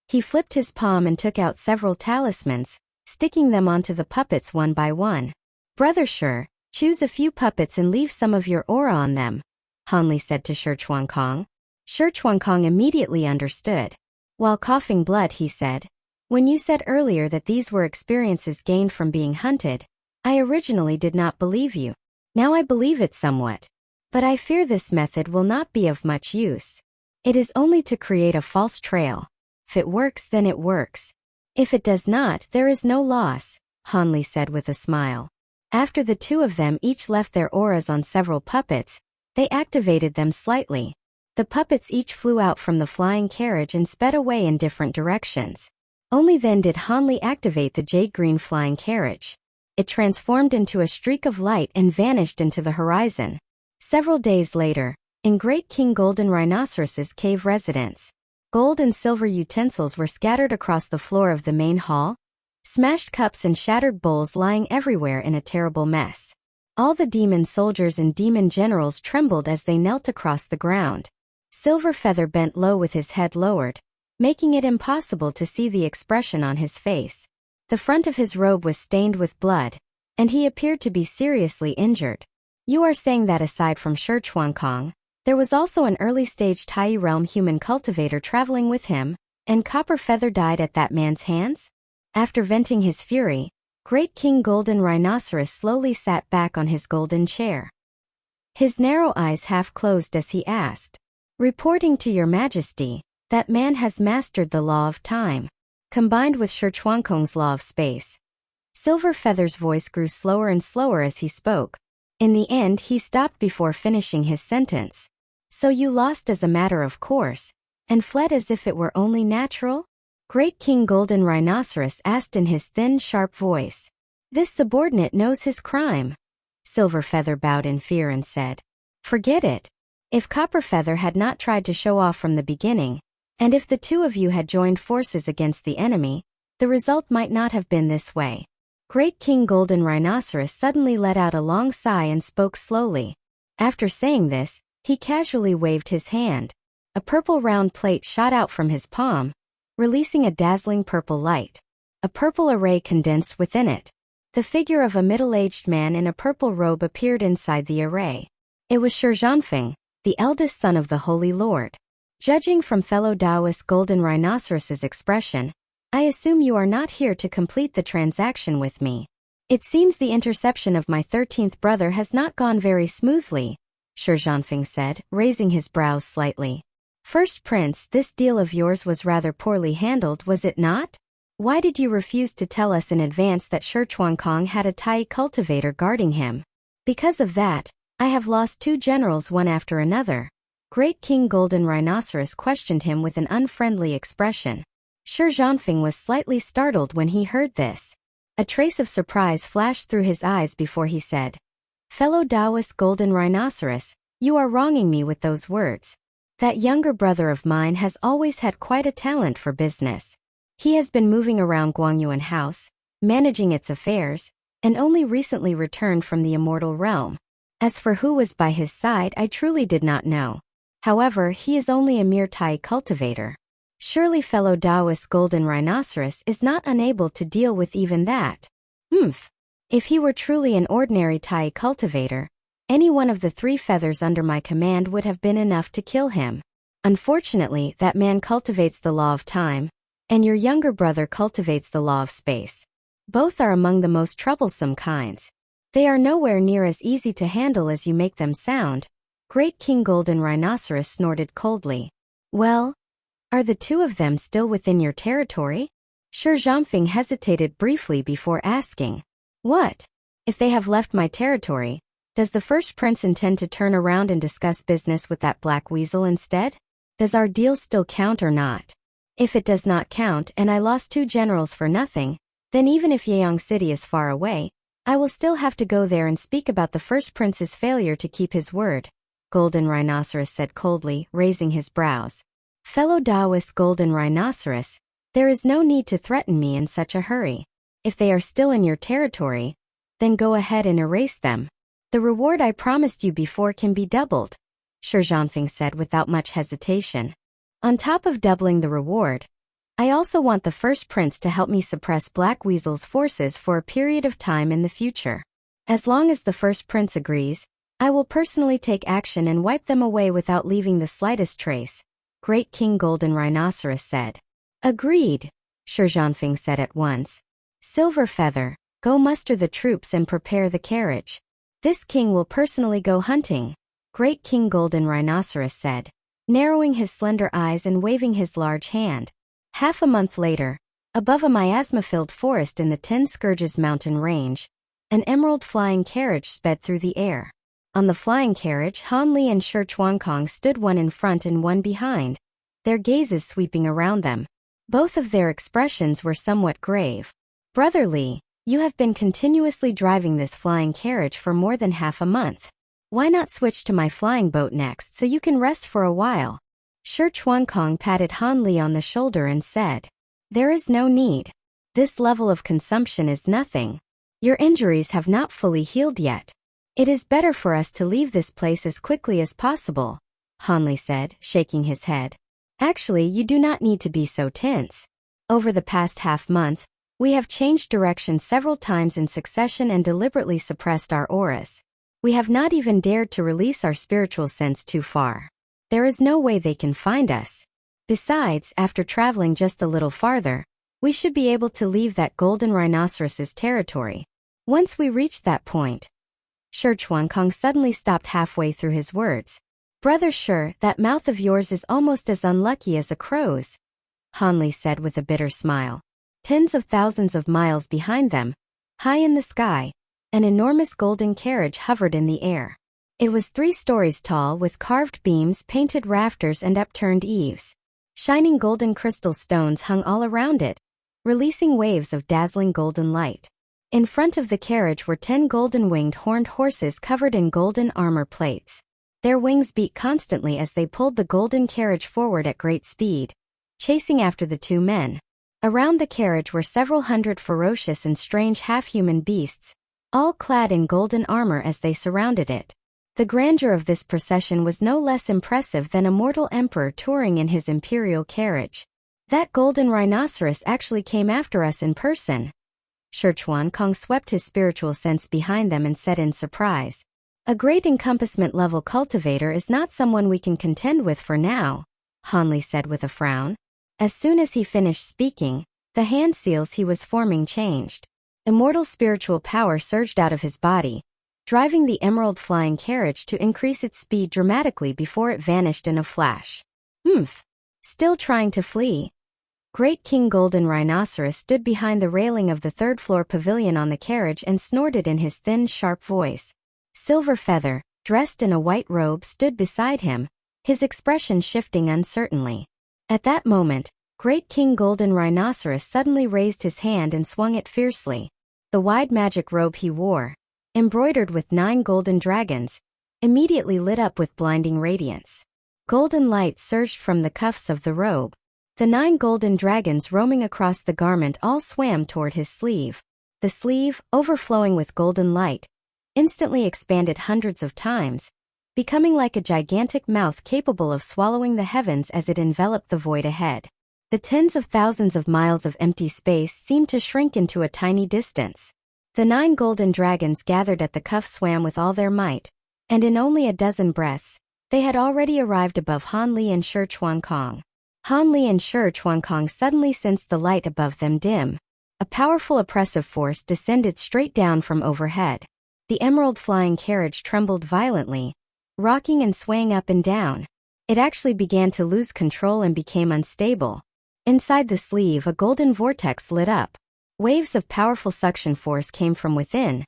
He flipped his palm and took out several talismans, sticking them onto the puppets one by one. "Brother Shi, choose a few puppets and leave some of your aura on them," Hanli said to Shi Chuankong. Shi Chuankong immediately understood. While coughing blood, he said, "When you said earlier that these were experiences gained from being hunted, I originally did not believe you. Now I believe it somewhat. But I fear this method will not be of much use. It is only to create a false trail. If it works, then it works. If it does not, there is no loss," Hanli said with a smile. After the two of them each left their auras on several puppets, they activated them slightly. The puppets each flew out from the flying carriage and sped away in different directions. Only then did Hanli activate the jade-green flying carriage. It transformed into a streak of light and vanished into the horizon. Several days later, in Great King Golden Rhinoceros's cave residence, gold and silver utensils were scattered across the floor of the main hall, smashed cups and shattered bowls lying everywhere in a terrible mess. All the demon soldiers and demon generals trembled as they knelt across the ground. Silver Feather bent low with his head lowered, making it impossible to see the expression on his face. The front of his robe was stained with blood, and he appeared to be seriously injured. "You are saying that aside from Shi Chuankong, there was also an early-stage Tai realm human cultivator traveling with him, and Copper Feather died at that man's hands?" After venting his fury, Great King Golden Rhinoceros slowly sat back on his golden chair. His narrow eyes half closed as he asked, "Reporting to your majesty, that man has mastered the law of time, combined with Shi Chuankong's law of space." Silver Feather's voice grew slower and slower as he spoke. In the end, he stopped before finishing his sentence. "So you lost as a matter of course, and fled as if it were only natural?" Great King Golden Rhinoceros asked in his thin, sharp voice. "This subordinate knows his crime." Silver Feather bowed in fear and said, "Forget it. If Copper Feather had not tried to show off from the beginning, and if the two of you had joined forces against the enemy, the result might not have been this way." Great King Golden Rhinoceros suddenly let out a long sigh and spoke slowly. After saying this, he casually waved his hand. A purple round plate shot out from his palm, releasing a dazzling purple light. A purple array condensed within it. The figure of a middle-aged man in a purple robe appeared inside the array. It was Shi Zhanfeng, the eldest son of the Holy Lord. "Judging from fellow Taoist Golden Rhinoceros's expression, I assume you are not here to complete the transaction with me. It seems the interception of my 13th brother has not gone very smoothly," Shi Zhanfeng said, raising his brows slightly. "First Prince, this deal of yours was rather poorly handled, was it not? Why did you refuse to tell us in advance that Shi Chuankong had a Tai cultivator guarding him? Because of that, I have lost 2 generals one after another." Great King Golden Rhinoceros questioned him with an unfriendly expression. Shi Zhanfeng was slightly startled when he heard this. A trace of surprise flashed through his eyes before he said, "Fellow Taoist Golden Rhinoceros, you are wronging me with those words. That younger brother of mine has always had quite a talent for business. He has been moving around Guangyuan House, managing its affairs, and only recently returned from the Immortal Realm. As for who was by his side, I truly did not know. However, he is only a mere Tai cultivator. Surely fellow Taoist Golden Rhinoceros is not unable to deal with even that." If he were truly an ordinary Tai cultivator, any one of the 3 feathers under my command would have been enough to kill him. Unfortunately, that man cultivates the law of time, and your younger brother cultivates the law of space. Both are among the most troublesome kinds. They are nowhere near as easy to handle as you make them sound. Great King Golden Rhinoceros snorted coldly. "Well, are the 2 of them still within your territory?" Shi Zhanfeng hesitated briefly before asking. "What? If they have left my territory, does the first prince intend to turn around and discuss business with that black weasel instead? Does our deal still count or not? If it does not count and I lost 2 generals for nothing, then even if Yeyang City is far away, I will still have to go there and speak about the first prince's failure to keep his word," Golden Rhinoceros said coldly, raising his brows. "Fellow Taoist Golden Rhinoceros, there is no need to threaten me in such a hurry. If they are still in your territory, then go ahead and erase them. The reward I promised you before can be doubled, Shi Zhanfeng said without much hesitation. On top of doubling the reward, I also want the first prince to help me suppress Black Weasel's forces for a period of time in the future. As long as the first prince agrees, I will personally take action and wipe them away without leaving the slightest trace, Great King Golden Rhinoceros said. Agreed, Shi Zhanfeng said at once. Silver Feather, go muster the troops and prepare the carriage. This king will personally go hunting, Great King Golden Rhinoceros said, narrowing his slender eyes and waving his large hand. Half a month later, above a miasma-filled forest in the 10 Scourges mountain range, an emerald flying carriage sped through the air. On the flying carriage, Han Li and Shi Chuankong stood one in front and one behind, their gazes sweeping around them. Both of their expressions were somewhat grave. Brother Li, you have been continuously driving this flying carriage for more than half a month. Why not switch to my flying boat next so you can rest for a while? Shi Chuankong patted Han Li on the shoulder and said, There is no need. This level of consumption is nothing. Your injuries have not fully healed yet. It is better for us to leave this place as quickly as possible, Han Li said, shaking his head. Actually, you do not need to be so tense. Over the past half-month, we have changed direction several times in succession and deliberately suppressed our auras. We have not even dared to release our spiritual sense too far. There is no way they can find us. Besides, after traveling just a little farther, we should be able to leave that golden rhinoceros's territory. Once we reach that point, Shi Chuankong suddenly stopped halfway through his words. Brother Shi, that mouth of yours is almost as unlucky as a crow's, Han Li said with a bitter smile. Tens of thousands of miles behind them, high in the sky, an enormous golden carriage hovered in the air. It was 3 stories tall with carved beams, painted rafters and upturned eaves. Shining golden crystal stones hung all around it, releasing waves of dazzling golden light. In front of the carriage were 10 golden-winged horned horses covered in golden armor plates. Their wings beat constantly as they pulled the golden carriage forward at great speed, chasing after the 2 men. Around the carriage were several hundred ferocious and strange half-human beasts, all clad in golden armor as they surrounded it. The grandeur of this procession was no less impressive than a mortal emperor touring in his imperial carriage. That golden rhinoceros actually came after us in person. Shi Chuankong swept his spiritual sense behind them and said in surprise. A great encompassment level cultivator is not someone we can contend with for now, Han Li said with a frown. As soon as he finished speaking, the hand seals he was forming changed. Immortal spiritual power surged out of his body, driving the emerald flying carriage to increase its speed dramatically before it vanished in a flash. Still trying to flee? Great King Golden Rhinoceros stood behind the railing of the 3rd-floor pavilion on the carriage and snorted in his thin, sharp voice. Silver Feather, dressed in a white robe, stood beside him, his expression shifting uncertainly. At that moment, Great King Golden Rhinoceros suddenly raised his hand and swung it fiercely. The wide magic robe he wore, embroidered with 9 golden dragons, immediately lit up with blinding radiance. Golden light surged from the cuffs of the robe. The 9 golden dragons roaming across the garment all swam toward his sleeve. The sleeve, overflowing with golden light, instantly expanded hundreds of times, becoming like a gigantic mouth capable of swallowing the heavens as it enveloped the void ahead. The tens of thousands of miles of empty space seemed to shrink into a tiny distance. The 9 golden dragons gathered at the cuff swam with all their might, and in only a dozen breaths, they had already arrived above Han Li and Shi Chuankong. Han Li and Shi Chuankong suddenly sensed the light above them dim. A powerful oppressive force descended straight down from overhead. The emerald flying carriage trembled violently, rocking and swaying up and down. It actually began to lose control and became unstable. Inside the sleeve, a golden vortex lit up. Waves of powerful suction force came from within,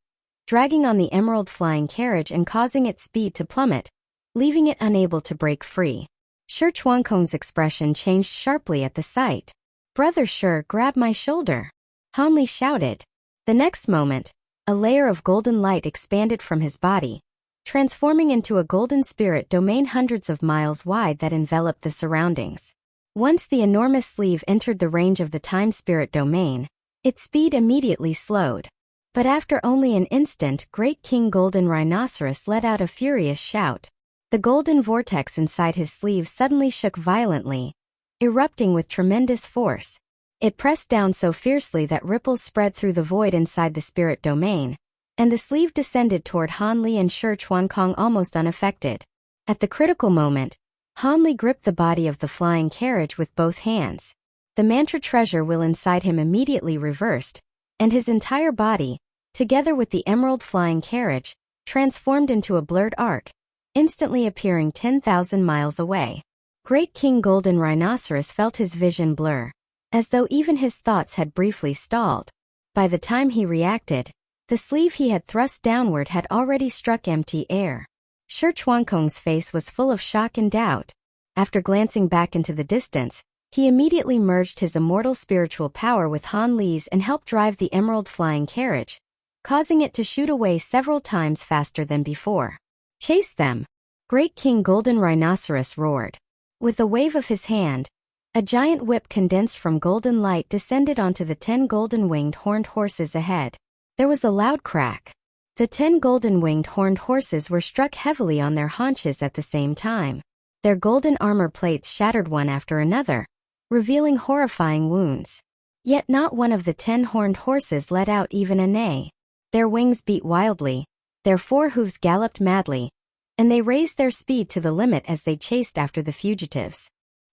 dragging on the emerald flying carriage and causing its speed to plummet, leaving it unable to break free. Shi Chuankong's expression changed sharply at the sight. Brother Shi, grab my shoulder, Han Li shouted. The next moment, a layer of golden light expanded from his body, transforming into a golden spirit domain hundreds of miles wide that enveloped the surroundings. Once the enormous sleeve entered the range of the time spirit domain, Its speed immediately slowed. But after only an instant, Great King Golden Rhinoceros let out a furious shout. The golden vortex inside his sleeve suddenly shook violently, erupting with tremendous force. It pressed down so fiercely that ripples spread through the void inside the spirit domain, and the sleeve descended toward Han Li and Shi Chuankong almost unaffected. At the critical moment, Han Li gripped the body of the flying carriage with both hands. The mantra treasure wheel inside him immediately reversed, and his entire body, together with the emerald flying carriage, transformed into a blurred arc, instantly appearing 10,000 miles away. Great King Golden Rhinoceros felt his vision blur, as though even his thoughts had briefly stalled. By the time he reacted, the sleeve he had thrust downward had already struck empty air. Shi Chuankong's face was full of shock and doubt. After glancing back into the distance, he immediately merged his immortal spiritual power with Han Li's and helped drive the emerald flying carriage, causing it to shoot away several times faster than before. "Chase them!" Great King Golden Rhinoceros roared. With a wave of his hand, a giant whip condensed from golden light descended onto the 10 golden-winged horned horses ahead. There was a loud crack. The 10 golden-winged horned horses were struck heavily on their haunches at the same time. Their golden armor plates shattered one after another, revealing horrifying wounds. Yet not one of the 10 horned horses let out even a neigh. Their wings beat wildly, their 4 hooves galloped madly, and they raised their speed to the limit as they chased after the fugitives.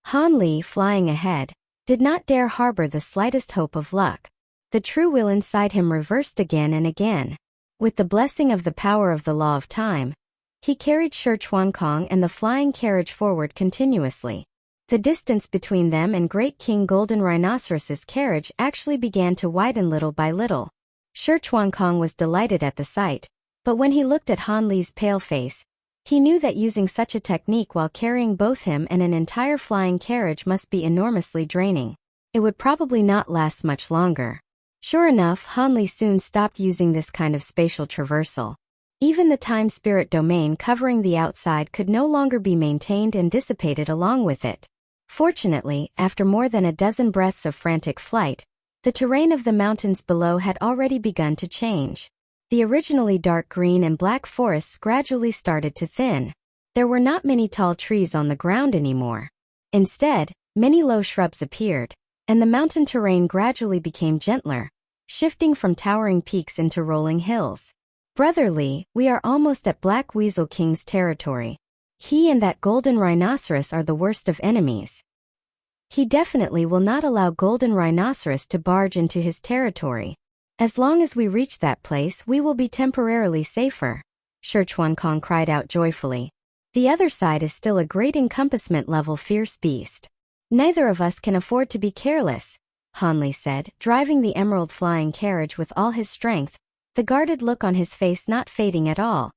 Han Li, flying ahead, did not dare harbor the slightest hope of luck. The true will inside him reversed again and again. With the blessing of the power of the law of time, he carried Shi Chuankong and the flying carriage forward continuously. The distance between them and Great King Golden Rhinoceros's carriage actually began to widen little by little. Shi Chuankong was delighted at the sight, but when he looked at Han Li's pale face, he knew that using such a technique while carrying both him and an entire flying carriage must be enormously draining. It would probably not last much longer. Sure enough, Han Li soon stopped using this kind of spatial traversal. Even the time spirit domain covering the outside could no longer be maintained and dissipated along with it. Fortunately, after more than a dozen breaths of frantic flight, the terrain of the mountains below had already begun to change. The originally dark green and black forests gradually started to thin. There were not many tall trees on the ground anymore. Instead, many low shrubs appeared, and the mountain terrain gradually became gentler, shifting from towering peaks into rolling hills. "Brother Li, we are almost at Black Weasel King's territory. He and that golden rhinoceros are the worst of enemies. He definitely will not allow Golden Rhinoceros to barge into his territory. As long as we reach that place, we will be temporarily safer," Shi Chuankong cried out joyfully. "The other side is still a great encompassment-level fierce beast. Neither of us can afford to be careless," Han Li said, driving the emerald flying carriage with all his strength, the guarded look on his face not fading at all.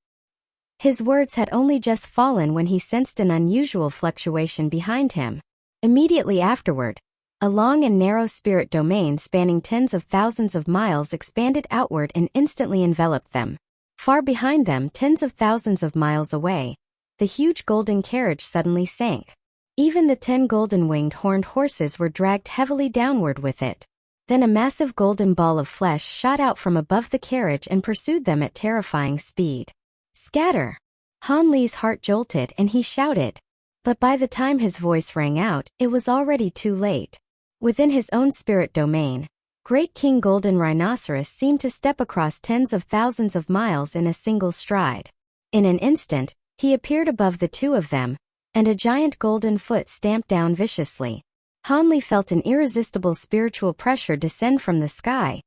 His words had only just fallen when he sensed an unusual fluctuation behind him. Immediately afterward, a long and narrow spirit domain spanning tens of thousands of miles expanded outward and instantly enveloped them. Far behind them, tens of thousands of miles away, the huge golden carriage suddenly sank. Even the 10 golden-winged horned horses were dragged heavily downward with it. Then a massive golden ball of flesh shot out from above the carriage and pursued them at terrifying speed. "Scatter!" Han Li's heart jolted and he shouted. But by the time his voice rang out, it was already too late. Within his own spirit domain, Great King Golden Rhinoceros seemed to step across tens of thousands of miles in a single stride. In an instant, he appeared above the two of them, and a giant golden foot stamped down viciously. Han Li felt an irresistible spiritual pressure descend from the sky,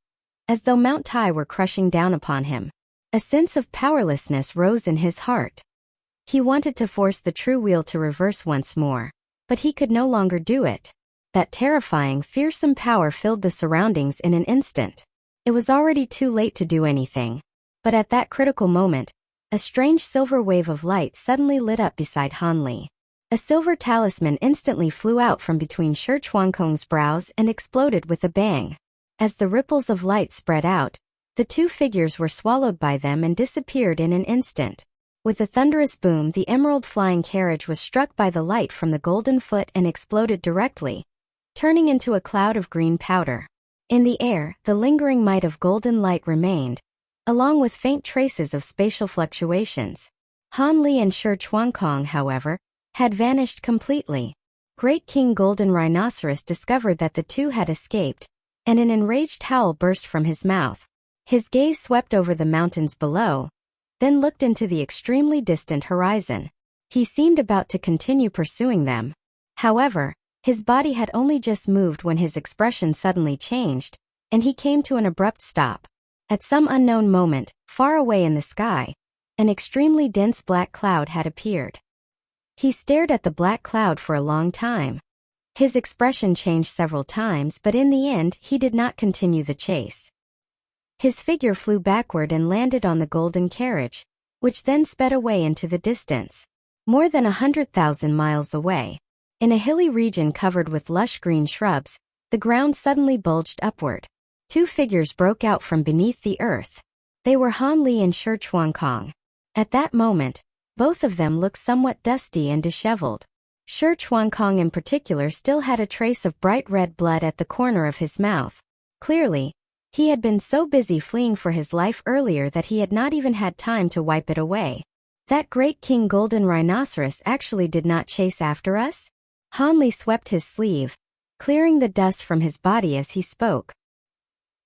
as though Mount Tai were crushing down upon him. A sense of powerlessness rose in his heart. He wanted to force the true wheel to reverse once more, but he could no longer do it. That terrifying, fearsome power filled the surroundings in an instant. It was already too late to do anything. But at that critical moment, a strange silver wave of light suddenly lit up beside Han Li. A silver talisman instantly flew out from between Shi Chuankong's brows and exploded with a bang. As the ripples of light spread out, the two figures were swallowed by them and disappeared in an instant. With a thunderous boom, the emerald flying carriage was struck by the light from the golden foot and exploded directly, turning into a cloud of green powder. In the air, the lingering might of golden light remained, along with faint traces of spatial fluctuations. Han Li and Shi Chuankong, however, had vanished completely. Great King Golden Rhinoceros discovered that the two had escaped, and an enraged howl burst from his mouth. His gaze swept over the mountains below, then looked into the extremely distant horizon. He seemed about to continue pursuing them. However, his body had only just moved when his expression suddenly changed, and he came to an abrupt stop. At some unknown moment, far away in the sky, an extremely dense black cloud had appeared. He stared at the black cloud for a long time. His expression changed several times, but in the end he did not continue the chase. His figure flew backward and landed on the golden carriage, which then sped away into the distance. More than 100,000 miles away, in a hilly region covered with lush green shrubs, the ground suddenly bulged upward. Two figures broke out from beneath the earth. They were Han Li and Shi Chuankong. At that moment, both of them looked somewhat dusty and disheveled. Shi Chuankong in particular still had a trace of bright red blood at the corner of his mouth. Clearly, he had been so busy fleeing for his life earlier that he had not even had time to wipe it away. That great King Golden Rhinoceros actually did not chase after us? Han Li swept his sleeve, clearing the dust from his body as he spoke.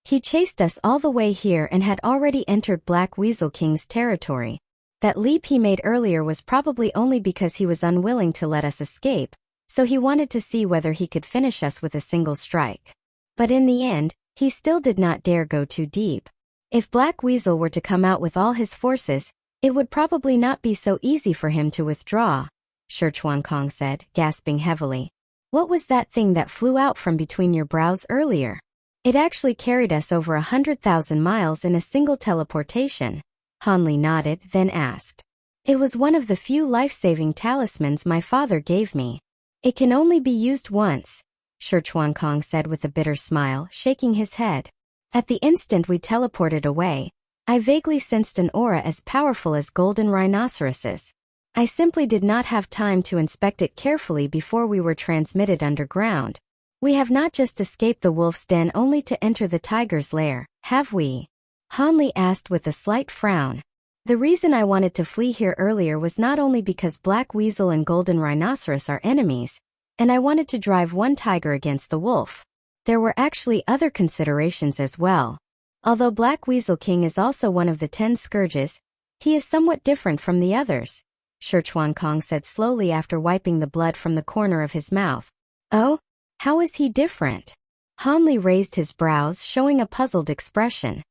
He chased us all the way here and had already entered Black Weasel King's territory. That leap he made earlier was probably only because he was unwilling to let us escape, so he wanted to see whether he could finish us with a single strike. But in the end, he still did not dare go too deep. If Black Weasel were to come out with all his forces, it would probably not be so easy for him to withdraw, Shi Chuankong said, gasping heavily. What was that thing that flew out from between your brows earlier? It actually carried us over 100,000 miles in a single teleportation. Han Li nodded, then asked. It was one of the few life-saving talismans my father gave me. It can only be used once, Shi Chuankong said with a bitter smile, shaking his head. At the instant we teleported away, I vaguely sensed an aura as powerful as golden rhinoceroses. I simply did not have time to inspect it carefully before we were transmitted underground. We have not just escaped the wolf's den only to enter the tiger's lair, have we? Han Li asked with a slight frown. The reason I wanted to flee here earlier was not only because Black Weasel and Golden Rhinoceros are enemies, and I wanted to drive one tiger against the wolf. There were actually other considerations as well. Although Black Weasel King is also one of the 10 scourges, he is somewhat different from the others, Shi Chuankong said slowly after wiping the blood from the corner of his mouth. Oh? How is he different? Han Li raised his brows, showing a puzzled expression.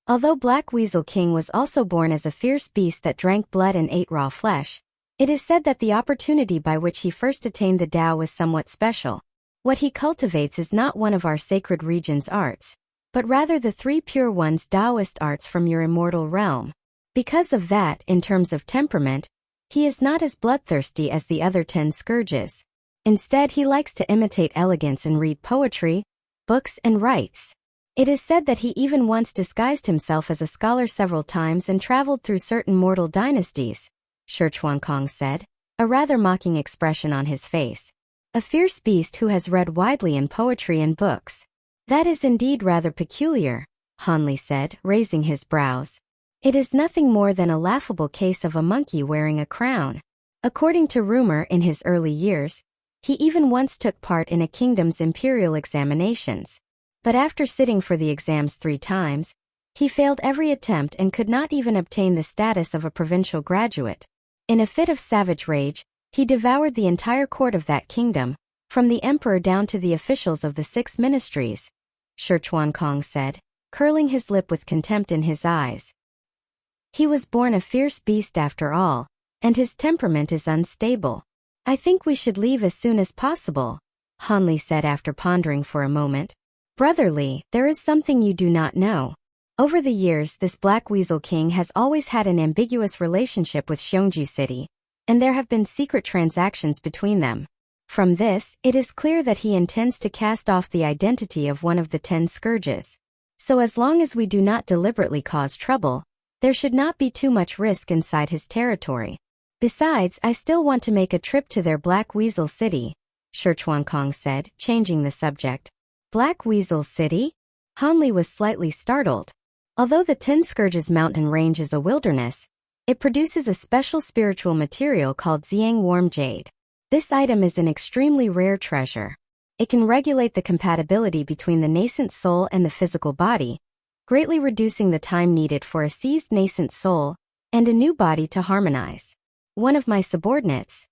Although Black Weasel King was also born as a fierce beast that drank blood and ate raw flesh, it is said that the opportunity by which he first attained the Tao was somewhat special. What he cultivates is not one of our sacred region's arts, but rather the 3 pure ones Taoist arts from your immortal realm. Because of that, in terms of temperament, he is not as bloodthirsty as the other 10 scourges. Instead, he likes to imitate elegance and read poetry, books, and rites. It is said that he even once disguised himself as a scholar several times and traveled through certain mortal dynasties, Shi Chuankong said, a rather mocking expression on his face. A fierce beast who has read widely in poetry and books. That is indeed rather peculiar, Han Li said, raising his brows. It is nothing more than a laughable case of a monkey wearing a crown. According to rumor, in his early years, he even once took part in a kingdom's imperial examinations. But after sitting for the exams 3 times, he failed every attempt and could not even obtain the status of a provincial graduate. In a fit of savage rage, he devoured the entire court of that kingdom, from the emperor down to the officials of the 6 ministries, Shi Chuankong said, curling his lip with contempt in his eyes. He was born a fierce beast after all, and his temperament is unstable. I think we should leave as soon as possible, Han Li said after pondering for a moment. Brother Li, there is something you do not know. Over the years, this Black Weasel King has always had an ambiguous relationship with Xiongju City, and there have been secret transactions between them. From this, it is clear that he intends to cast off the identity of one of the 10 scourges. So as long as we do not deliberately cause trouble, there should not be too much risk inside his territory. Besides, I still want to make a trip to their Black Weasel City, Shi Chuankong said, changing the subject. Black Weasel City? Hanli was slightly startled. Although the Ten Scourges mountain range is a wilderness, it produces a special spiritual material called Xiang Warm Jade. This item is an extremely rare treasure. It can regulate the compatibility between the nascent soul and the physical body, greatly reducing the time needed for a seized nascent soul and a new body to harmonize. One of my subordinates.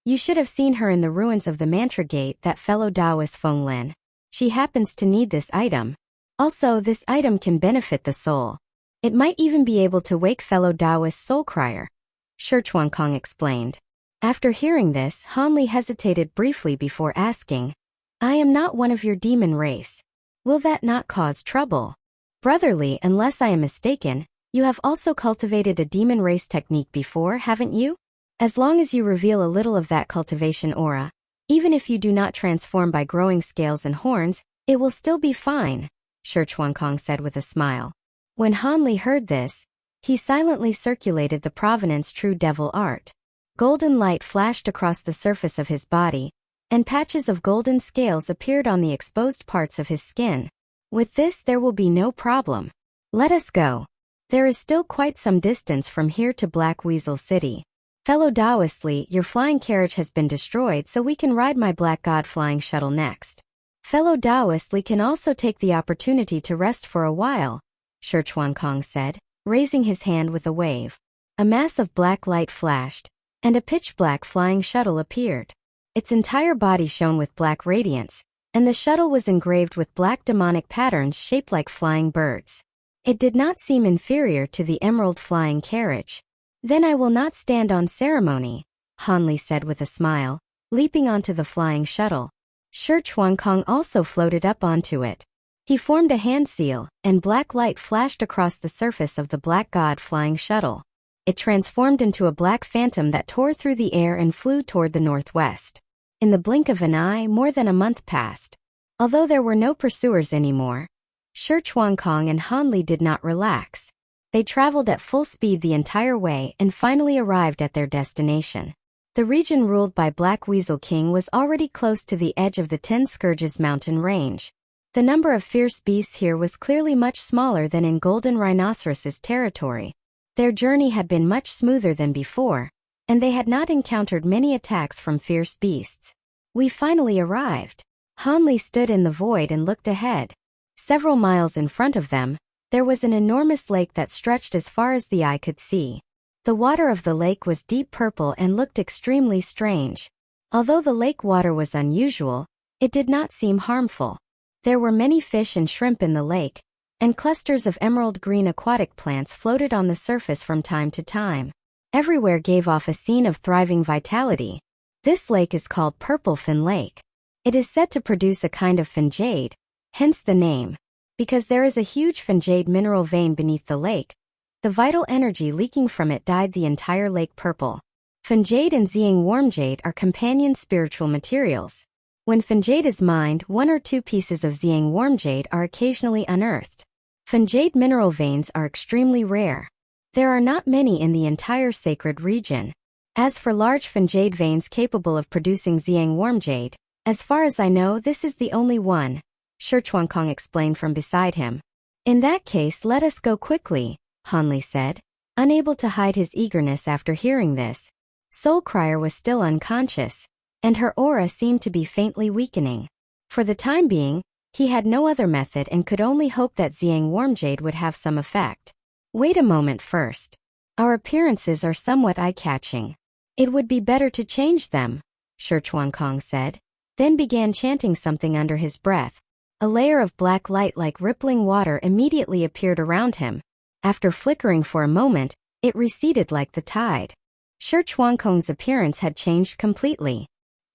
You should have seen her in the ruins of the Mantra Gate, that fellow Taoist Feng Lin. She happens to need this item. Also, this item can benefit the soul. It might even be able to wake fellow Taoist soul crier, Shi Chuankong explained. After hearing this, Hanli hesitated briefly before asking, I am not one of your demon race. Will that not cause trouble? Brotherly, unless I am mistaken, you have also cultivated a demon race technique before, haven't you? As long as you reveal a little of that cultivation aura, even if you do not transform by growing scales and horns, it will still be fine, Shi Chuankong said with a smile. When Hanli heard this, he silently circulated the Provenance True Devil art. Golden light flashed across the surface of his body, and patches of golden scales appeared on the exposed parts of his skin. With this there will be no problem. Let us go. There is still quite some distance from here to Black Weasel City. Fellow Taoistly, your flying carriage has been destroyed, so we can ride my Black God flying shuttle next. Fellow Taoistly can also take the opportunity to rest for a while, Shi Chuankong said, raising his hand with a wave. A mass of black light flashed, and a pitch-black flying shuttle appeared. Its entire body shone with black radiance, and the shuttle was engraved with black demonic patterns shaped like flying birds. It did not seem inferior to the emerald flying carriage. Then I will not stand on ceremony, Hanli said with a smile, leaping onto the flying shuttle. Shi Chuankong also floated up onto it. He formed a hand seal, and black light flashed across the surface of the Black God flying shuttle. It transformed into a black phantom that tore through the air and flew toward the northwest. In the blink of an eye, more than a month passed. Although there were no pursuers anymore, Shi Chuankong and Hanli did not relax. They traveled at full speed the entire way and finally arrived at their destination. The region ruled by Black Weasel King was already close to the edge of the Ten Scourges mountain range. The number of fierce beasts here was clearly much smaller than in Golden Rhinoceros's territory. Their journey had been much smoother than before, and they had not encountered many attacks from fierce beasts. We finally arrived. Hanli stood in the void and looked ahead. Several miles in front of them, there was an enormous lake that stretched as far as the eye could see. The water of the lake was deep purple and looked extremely strange. Although the lake water was unusual, it did not seem harmful. There were many fish and shrimp in the lake, and clusters of emerald green aquatic plants floated on the surface from time to time. Everywhere gave off a scene of thriving vitality. This lake is called Purple Fin Lake. It is said to produce a kind of fin jade, hence the name. Because there is a huge fin jade mineral vein beneath the lake, the vital energy leaking from it dyed the entire lake purple. Fin jade and Xiang Warm Jade are companion spiritual materials. When fin jade is mined, 1 or 2 pieces of Xiang Warm Jade are occasionally unearthed. Fin jade mineral veins are extremely rare. There are not many in the entire sacred region. As for large fin jade veins capable of producing Xiang Warm Jade, as far as I know, this is the only one, Shi Chuankong explained from beside him. In that case, let us go quickly, Hanli said, unable to hide his eagerness after hearing this. Soul Crier was still unconscious, and her aura seemed to be faintly weakening. For the time being, he had no other method and could only hope that Xiang Warm Jade would have some effect. Wait a moment first. Our appearances are somewhat eye-catching. It would be better to change them, Shi Chuankong said, then began chanting something under his breath. A layer of black light like rippling water immediately appeared around him. After flickering for a moment, it receded like the tide. Shi Chuankong's appearance had changed completely.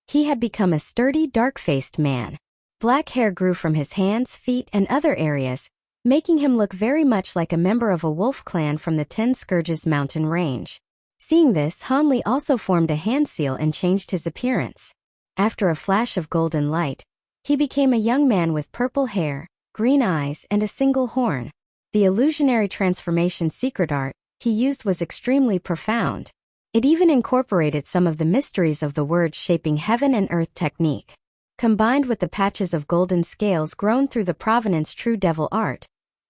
He had become a sturdy, dark-faced man. Black hair grew from his hands, feet, and other areas, making him look very much like a member of a wolf clan from the Ten Scourges mountain range. Seeing this, Hanli also formed a hand seal and changed his appearance. After a flash of golden light, he became a young man with purple hair, green eyes, and a single horn. The illusionary transformation secret art he used was extremely profound. It even incorporated some of the mysteries of the words shaping heaven and earth technique. combined with the patches of golden scales grown through the provenance true devil art.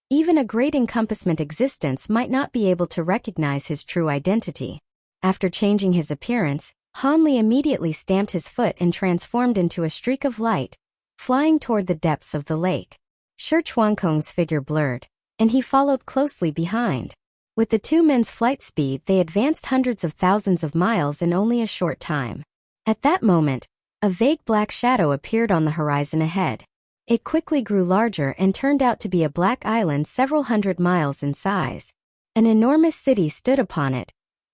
Even a great encompassment existence might not be able to recognize his true identity. After changing his appearance, Hanli immediately stamped his foot and transformed into a streak of light, flying toward the depths of the lake. Shi Chuankong's figure blurred, and he followed closely behind. With the two men's flight speed, they advanced hundreds of thousands of miles in only a short time. At that moment, a vague black shadow appeared on the horizon ahead. It quickly grew larger and turned out to be a black island several hundred miles in size. An enormous city stood upon it,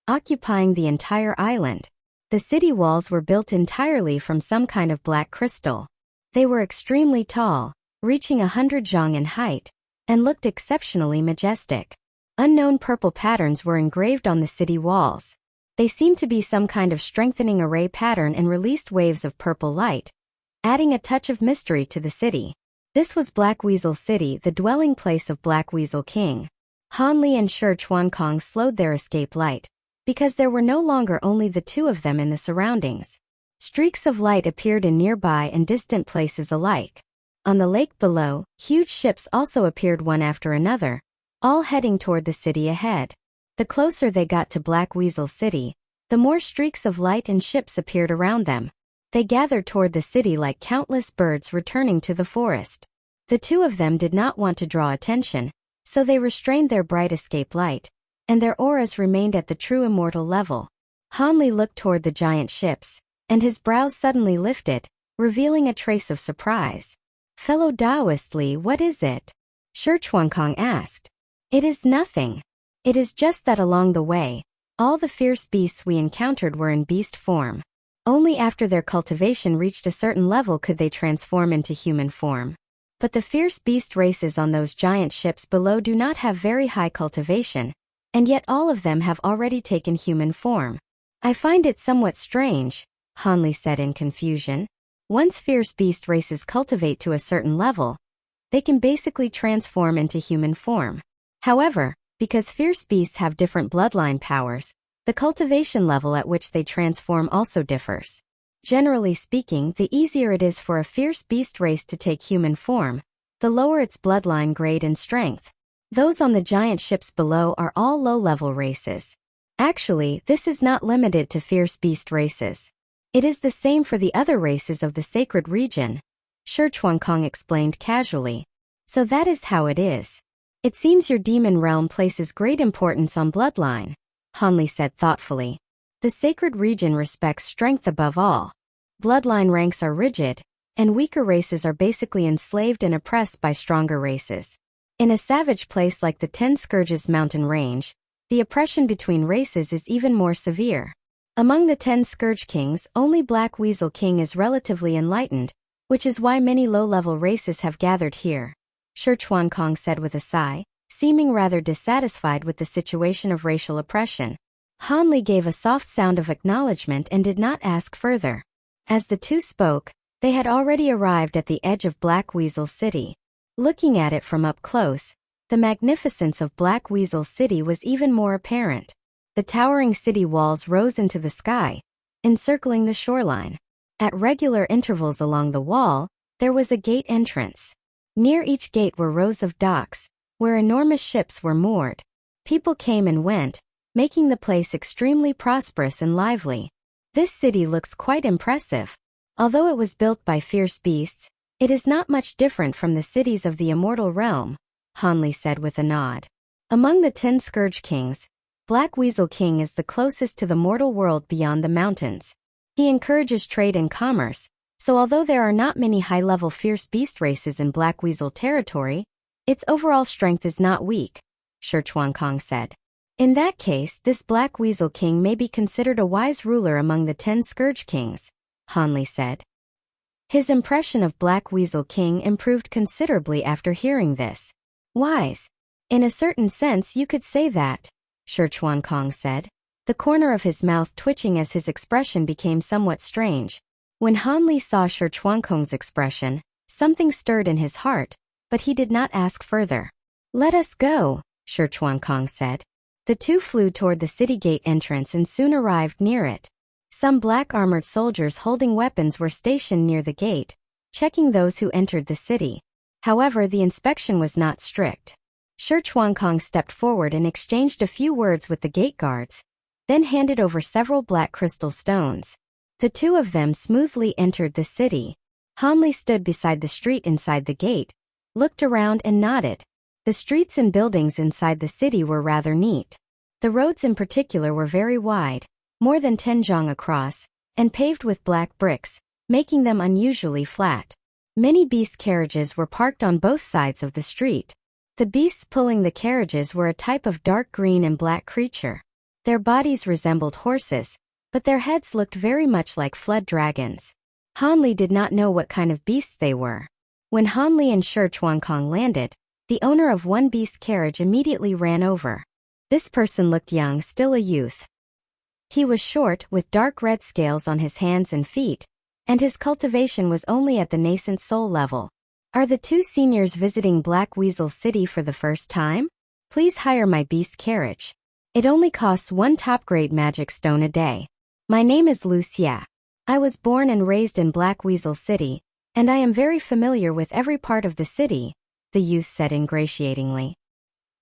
occupying the entire island. The city walls were built entirely from some kind of black crystal. They were extremely tall, reaching 100 zhang in height, and looked exceptionally majestic. Unknown purple patterns were engraved on the city walls. They seemed to be some kind of strengthening array pattern and released waves of purple light, adding a touch of mystery to the city. This was Black Weasel City, the dwelling place of Black Weasel King. Hanli and Shi Chuankong slowed their escape light, because there were no longer only the two of them in the surroundings. Streaks of light appeared in nearby and distant places alike. On the lake below, huge ships also appeared one after another, all heading toward the city ahead. The closer they got to Black Weasel City, the more streaks of light and ships appeared around them. They gathered toward the city like countless birds returning to the forest. The two of them did not want to draw attention, so they restrained their bright escape light, and their auras remained at the true immortal level. Hanli looked toward the giant ships, and his brows suddenly lifted, revealing a trace of surprise. "Fellow Taoist Li, what is it?" Shi Chuankong asked. "It is nothing. It is just that along the way, all the fierce beasts we encountered were in beast form. Only after their cultivation reached a certain level could they transform into human form. But the fierce beast races on those giant ships below do not have very high cultivation, and yet all of them have already taken human form. I find it somewhat strange," Hanli said in confusion. "Once fierce beast races cultivate to a certain level, they can basically transform into human form. However, because fierce beasts have different bloodline powers, the cultivation level at which they transform also differs. Generally speaking, the easier it is for a fierce beast race to take human form, the lower its bloodline grade and strength. Those on the giant ships below are all low-level races. Actually, this is not limited to fierce beast races. It is the same for the other races of the sacred region," Shi Chuankong explained casually. "So that is how it is. It seems your demon realm places great importance on bloodline," Hanli said thoughtfully. "The sacred region respects strength above all. Bloodline ranks are rigid, and weaker races are basically enslaved and oppressed by stronger races. In a savage place like the 10 Scourges mountain range, the oppression between races is even more severe. Among the 10 Scourge Kings, only Black Weasel King is relatively enlightened, which is why many low-level races have gathered here," Shi Chuankong said with a sigh, seeming rather dissatisfied with the situation of racial oppression. Hanli gave a soft sound of acknowledgement and did not ask further. As the two spoke, they had already arrived at the edge of Black Weasel City. Looking at it from up close, the magnificence of Black Weasel City was even more apparent. The towering city walls rose into the sky, encircling the shoreline. At regular intervals along the wall, there was a gate entrance. Near each gate were rows of docks, where enormous ships were moored. People came and went, making the place extremely prosperous and lively. This city looks quite impressive. Although it was built by fierce beasts, it is not much different from the cities of the Immortal Realm, Hanli said with a nod. Among the 10 Scourge Kings, Black Weasel King is the closest to the mortal world beyond the mountains. He encourages trade and commerce, so although there are not many high-level fierce beast races in Black Weasel territory, its overall strength is not weak, Shi Chuankong said. In that case, this Black Weasel King may be considered a wise ruler among the 10 Scourge Kings, Hanli said. His impression of Black Weasel King improved considerably after hearing this. Wise. In a certain sense you could say that, Shi Chuankong said, the corner of his mouth twitching as his expression became somewhat strange. When Hanli saw Shi Chuankong's expression, something stirred in his heart, but he did not ask further. Let us go, Shi Chuankong said. The two flew toward the city gate entrance and soon arrived near it. Some black-armored soldiers holding weapons were stationed near the gate, checking those who entered the city. However, the inspection was not strict. Shi Chuankong stepped forward and exchanged a few words with the gate guards, then handed over several black crystal stones. The two of them smoothly entered the city. Han Li stood beside the street inside the gate, looked around and nodded. The streets and buildings inside the city were rather neat. The roads in particular were very wide, more than 10 zhang across, and paved with black bricks, making them unusually flat. Many beast carriages were parked on both sides of the street. The beasts pulling the carriages were a type of dark green and black creature. Their bodies resembled horses, but their heads looked very much like fled dragons. Han Li did not know what kind of beasts they were. When Han Li and Shi Chuankong landed, the owner of one beast carriage immediately ran over. This person looked young, still a youth. He was short, with dark red scales on his hands and feet, and his cultivation was only at the nascent soul level. Are the two seniors visiting Black Weasel City for the first time? Please hire my beast carriage. It only costs 1 top-grade magic stone a day. My name is Lu Xia. I was born and raised in Black Weasel City, and I am very familiar with every part of the city, the youth said ingratiatingly.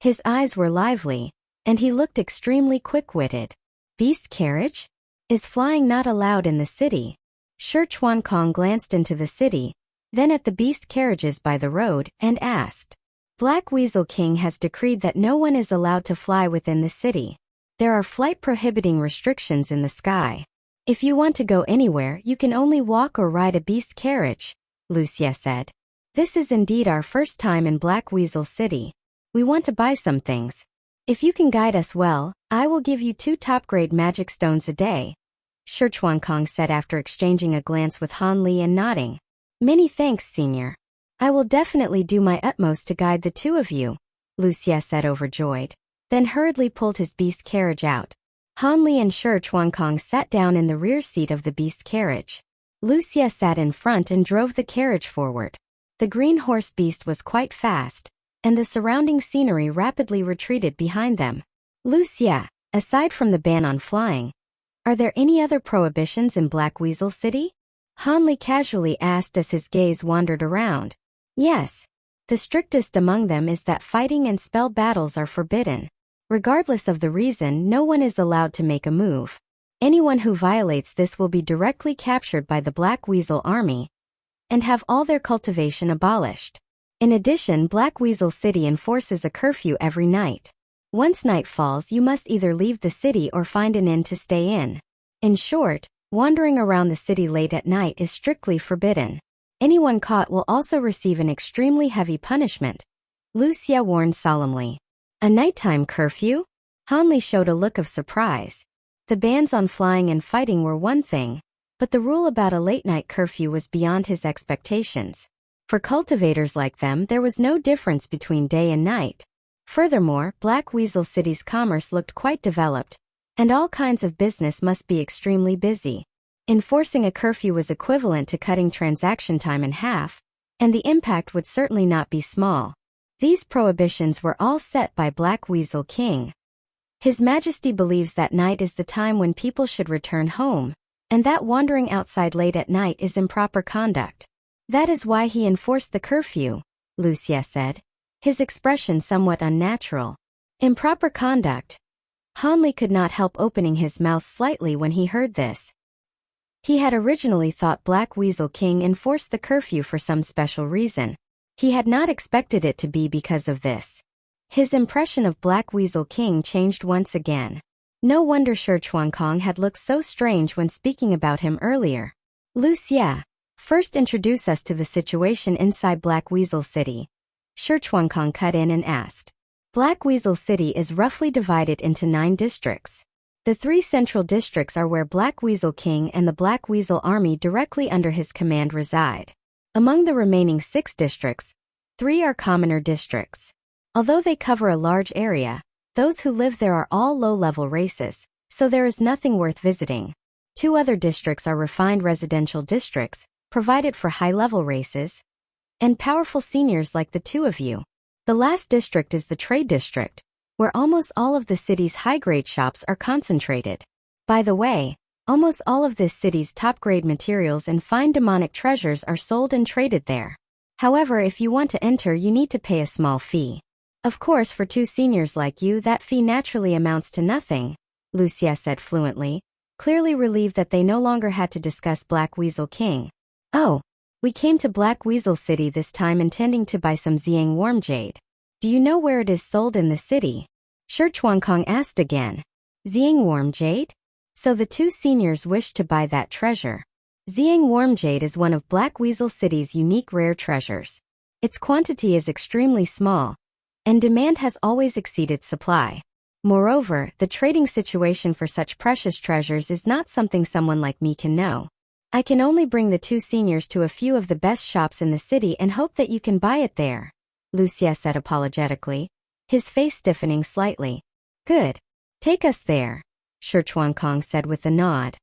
His eyes were lively, and he looked extremely quick-witted. Beast carriage? Is flying not allowed in the city? Shi Chuankong glanced into the city, then at the beast carriages by the road, and asked. Black Weasel King has decreed that no one is allowed to fly within the city. There are flight prohibiting restrictions in the sky. If you want to go anywhere, you can only walk or ride a beast carriage, Lu Xia said. This is indeed our first time in Black Weasel City. We want to buy some things. If you can guide us well, I will give you 2 top-grade magic stones a day, Shi Chuankong said after exchanging a glance with Han Li and nodding. Many thanks, senior. I will definitely do my utmost to guide the two of you, Lu Xia said overjoyed, then hurriedly pulled his beast carriage out. Han Li and Shi Chuankong sat down in the rear seat of the beast carriage. Lu Xia sat in front and drove the carriage forward. The green horse beast was quite fast, and the surrounding scenery rapidly retreated behind them. Lu Xia, aside from the ban on flying, are there any other prohibitions in Black Weasel City? Han Li casually asked as his gaze wandered around. Yes. The strictest among them is that fighting and spell battles are forbidden. Regardless of the reason, no one is allowed to make a move. Anyone who violates this will be directly captured by the Black Weasel army and have all their cultivation abolished. In addition, Black Weasel City enforces a curfew every night. Once night falls, you must either leave the city or find an inn to stay in. In short, wandering around the city late at night is strictly forbidden. Anyone caught will also receive an extremely heavy punishment, Lu Xia warned solemnly. A nighttime curfew? Han Li showed a look of surprise. The bans on flying and fighting were one thing, but the rule about a late-night curfew was beyond his expectations. For cultivators like them, there was no difference between day and night. Furthermore, Black Weasel City's commerce looked quite developed, and all kinds of business must be extremely busy. Enforcing a curfew was equivalent to cutting transaction time in half, and the impact would certainly not be small. These prohibitions were all set by Black Weasel King. His Majesty believes that night is the time when people should return home, and that wandering outside late at night is improper conduct. That is why he enforced the curfew, Lu Xia said, his expression somewhat unnatural. Improper conduct? Han Li could not help opening his mouth slightly when he heard this. He had originally thought Black Weasel King enforced the curfew for some special reason. He had not expected it to be because of this. His impression of Black Weasel King changed once again. No wonder Shi Chuankong had looked so strange when speaking about him earlier. Lu Xia, first introduce us to the situation inside Black Weasel City, Shi Chuankong cut in and asked. Black Weasel City is roughly divided into 9 districts. The 3 central districts are where Black Weasel King and the Black Weasel Army directly under his command reside. Among the remaining 6 districts, 3 are commoner districts. Although they cover a large area, those who live there are all low-level races, so there is nothing worth visiting. 2 other districts are refined residential districts, provided for high-level races and powerful seniors like the two of you. The last district is the trade district, where almost all of the city's high-grade shops are concentrated. By the way, Almost all of this city's top-grade materials and fine demonic treasures are sold and traded there. However, if you want to enter, you need to pay a small fee. Of course, for two seniors like you, that fee naturally amounts to nothing, Lucia said fluently, clearly relieved that they no longer had to discuss Black Weasel King. Oh, we came to Black Weasel City this time intending to buy some Xiang Warm Jade. Do you know where it is sold in the city? Shi Chuankong asked again. Xiang Warm Jade? So the two seniors wished to buy that treasure. Xiang Warm Jade is one of Black Weasel City's unique rare treasures. Its quantity is extremely small, and demand has always exceeded supply. Moreover, the trading situation for such precious treasures is not something someone like me can know. I can only bring the two seniors to a few of the best shops in the city and hope that you can buy it there, Lucia said apologetically, his face stiffening slightly. Good. Take us there, Shi Chuankong said with a nod.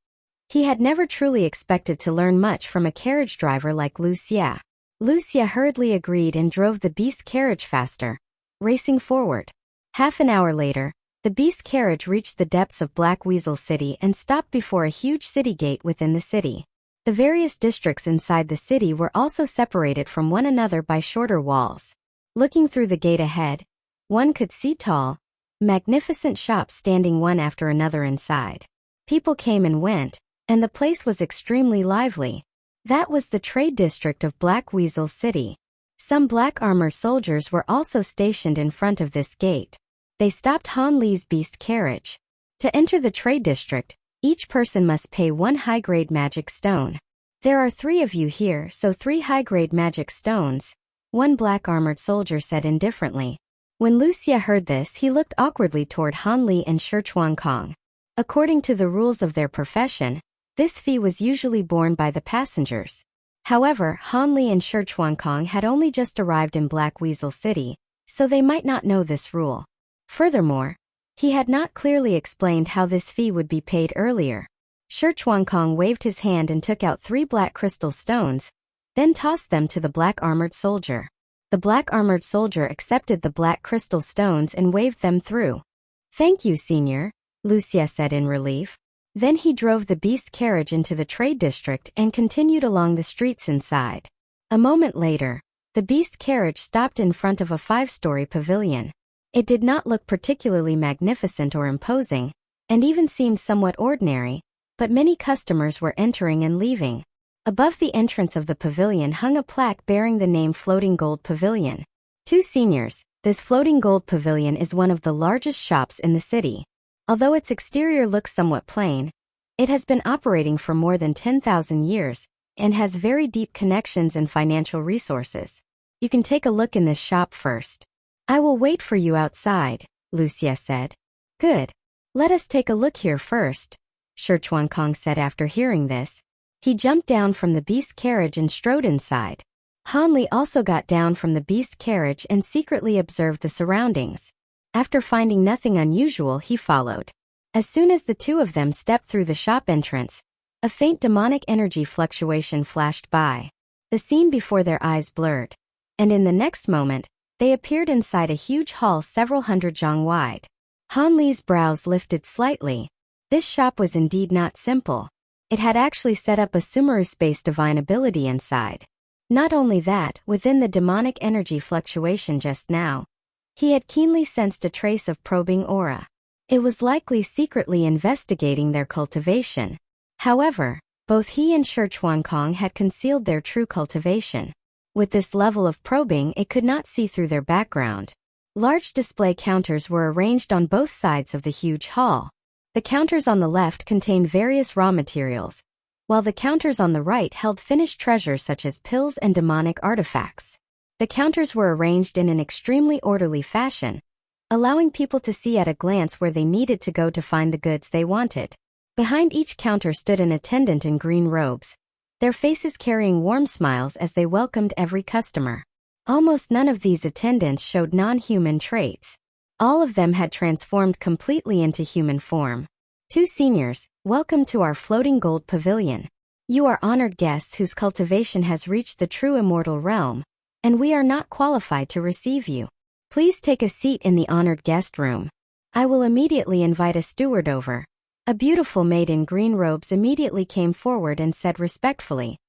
He had never truly expected to learn much from a carriage driver like Lucia. Lucia hurriedly agreed and drove the beast carriage faster, racing forward. Half an hour later, the beast carriage reached the depths of Black Weasel City and stopped before a huge city gate within the city. The various districts inside the city were also separated from one another by shorter walls. Looking through the gate ahead, one could see tall, magnificent shops standing one after another inside. People came and went, and the place was extremely lively. That was the trade district of Black Weasel City. Some black armored soldiers were also stationed in front of this gate. They stopped Han Li's beast carriage. To enter the trade district, each person must pay 1 high-grade magic stone. There are 3 of you here, so 3 high-grade magic stones, one black armored soldier said indifferently. When Lucia heard this, he looked awkwardly toward Han Li and Shi Chuankong. According to the rules of their profession, this fee was usually borne by the passengers. However, Han Li and Shi Chuankong had only just arrived in Black Weasel City, so they might not know this rule. Furthermore, he had not clearly explained how this fee would be paid earlier. Shi Chuankong waved his hand and took out 3 black crystal stones, then tossed them to the black armored soldier. The black armored soldier accepted the black crystal stones and waved them through. Thank you, senior, Lucia said in relief. Then he drove the beast carriage into the trade district and continued along the streets inside. A moment later, the beast carriage stopped in front of a 5-story pavilion. It did not look particularly magnificent or imposing, and even seemed somewhat ordinary, but many customers were entering and leaving. Above the entrance of the pavilion hung a plaque bearing the name Floating Gold Pavilion. Two seniors, this Floating Gold Pavilion is one of the largest shops in the city. Although its exterior looks somewhat plain, it has been operating for more than 10,000 years, and has very deep connections and financial resources. You can take a look in this shop first. I will wait for you outside, Lucia said. Good. Let us take a look here first, Shi Chuankong said after hearing this. He jumped down from the beast carriage and strode inside. Han Li also got down from the beast carriage and secretly observed the surroundings. After finding nothing unusual, he followed. As soon as the two of them stepped through the shop entrance, a faint demonic energy fluctuation flashed by. The scene before their eyes blurred, and in the next moment, they appeared inside a huge hall several hundred zhang wide. Han Li's brows lifted slightly. This shop was indeed not simple. It had actually set up a Sumeru space divine ability inside. Not only that, within the demonic energy fluctuation just now, he had keenly sensed a trace of probing aura. It was likely secretly investigating their cultivation. However, both he and Shi Chuankong had concealed their true cultivation. With this level of probing, it could not see through their background. Large display counters were arranged on both sides of the huge hall. The counters on the left contained various raw materials, while the counters on the right held finished treasures such as pills and demonic artifacts. The counters were arranged in an extremely orderly fashion, allowing people to see at a glance where they needed to go to find the goods they wanted. Behind each counter stood an attendant in green robes, their faces carrying warm smiles as they welcomed every customer. Almost none of these attendants showed non-human traits. All of them had transformed completely into human form. Two seniors, welcome to our Floating Gold Pavilion. You are honored guests whose cultivation has reached the true Immortal Realm, and we are not qualified to receive you. Please take a seat in the honored guest room. I will immediately invite a steward over. A beautiful maid in green robes immediately came forward and said respectfully,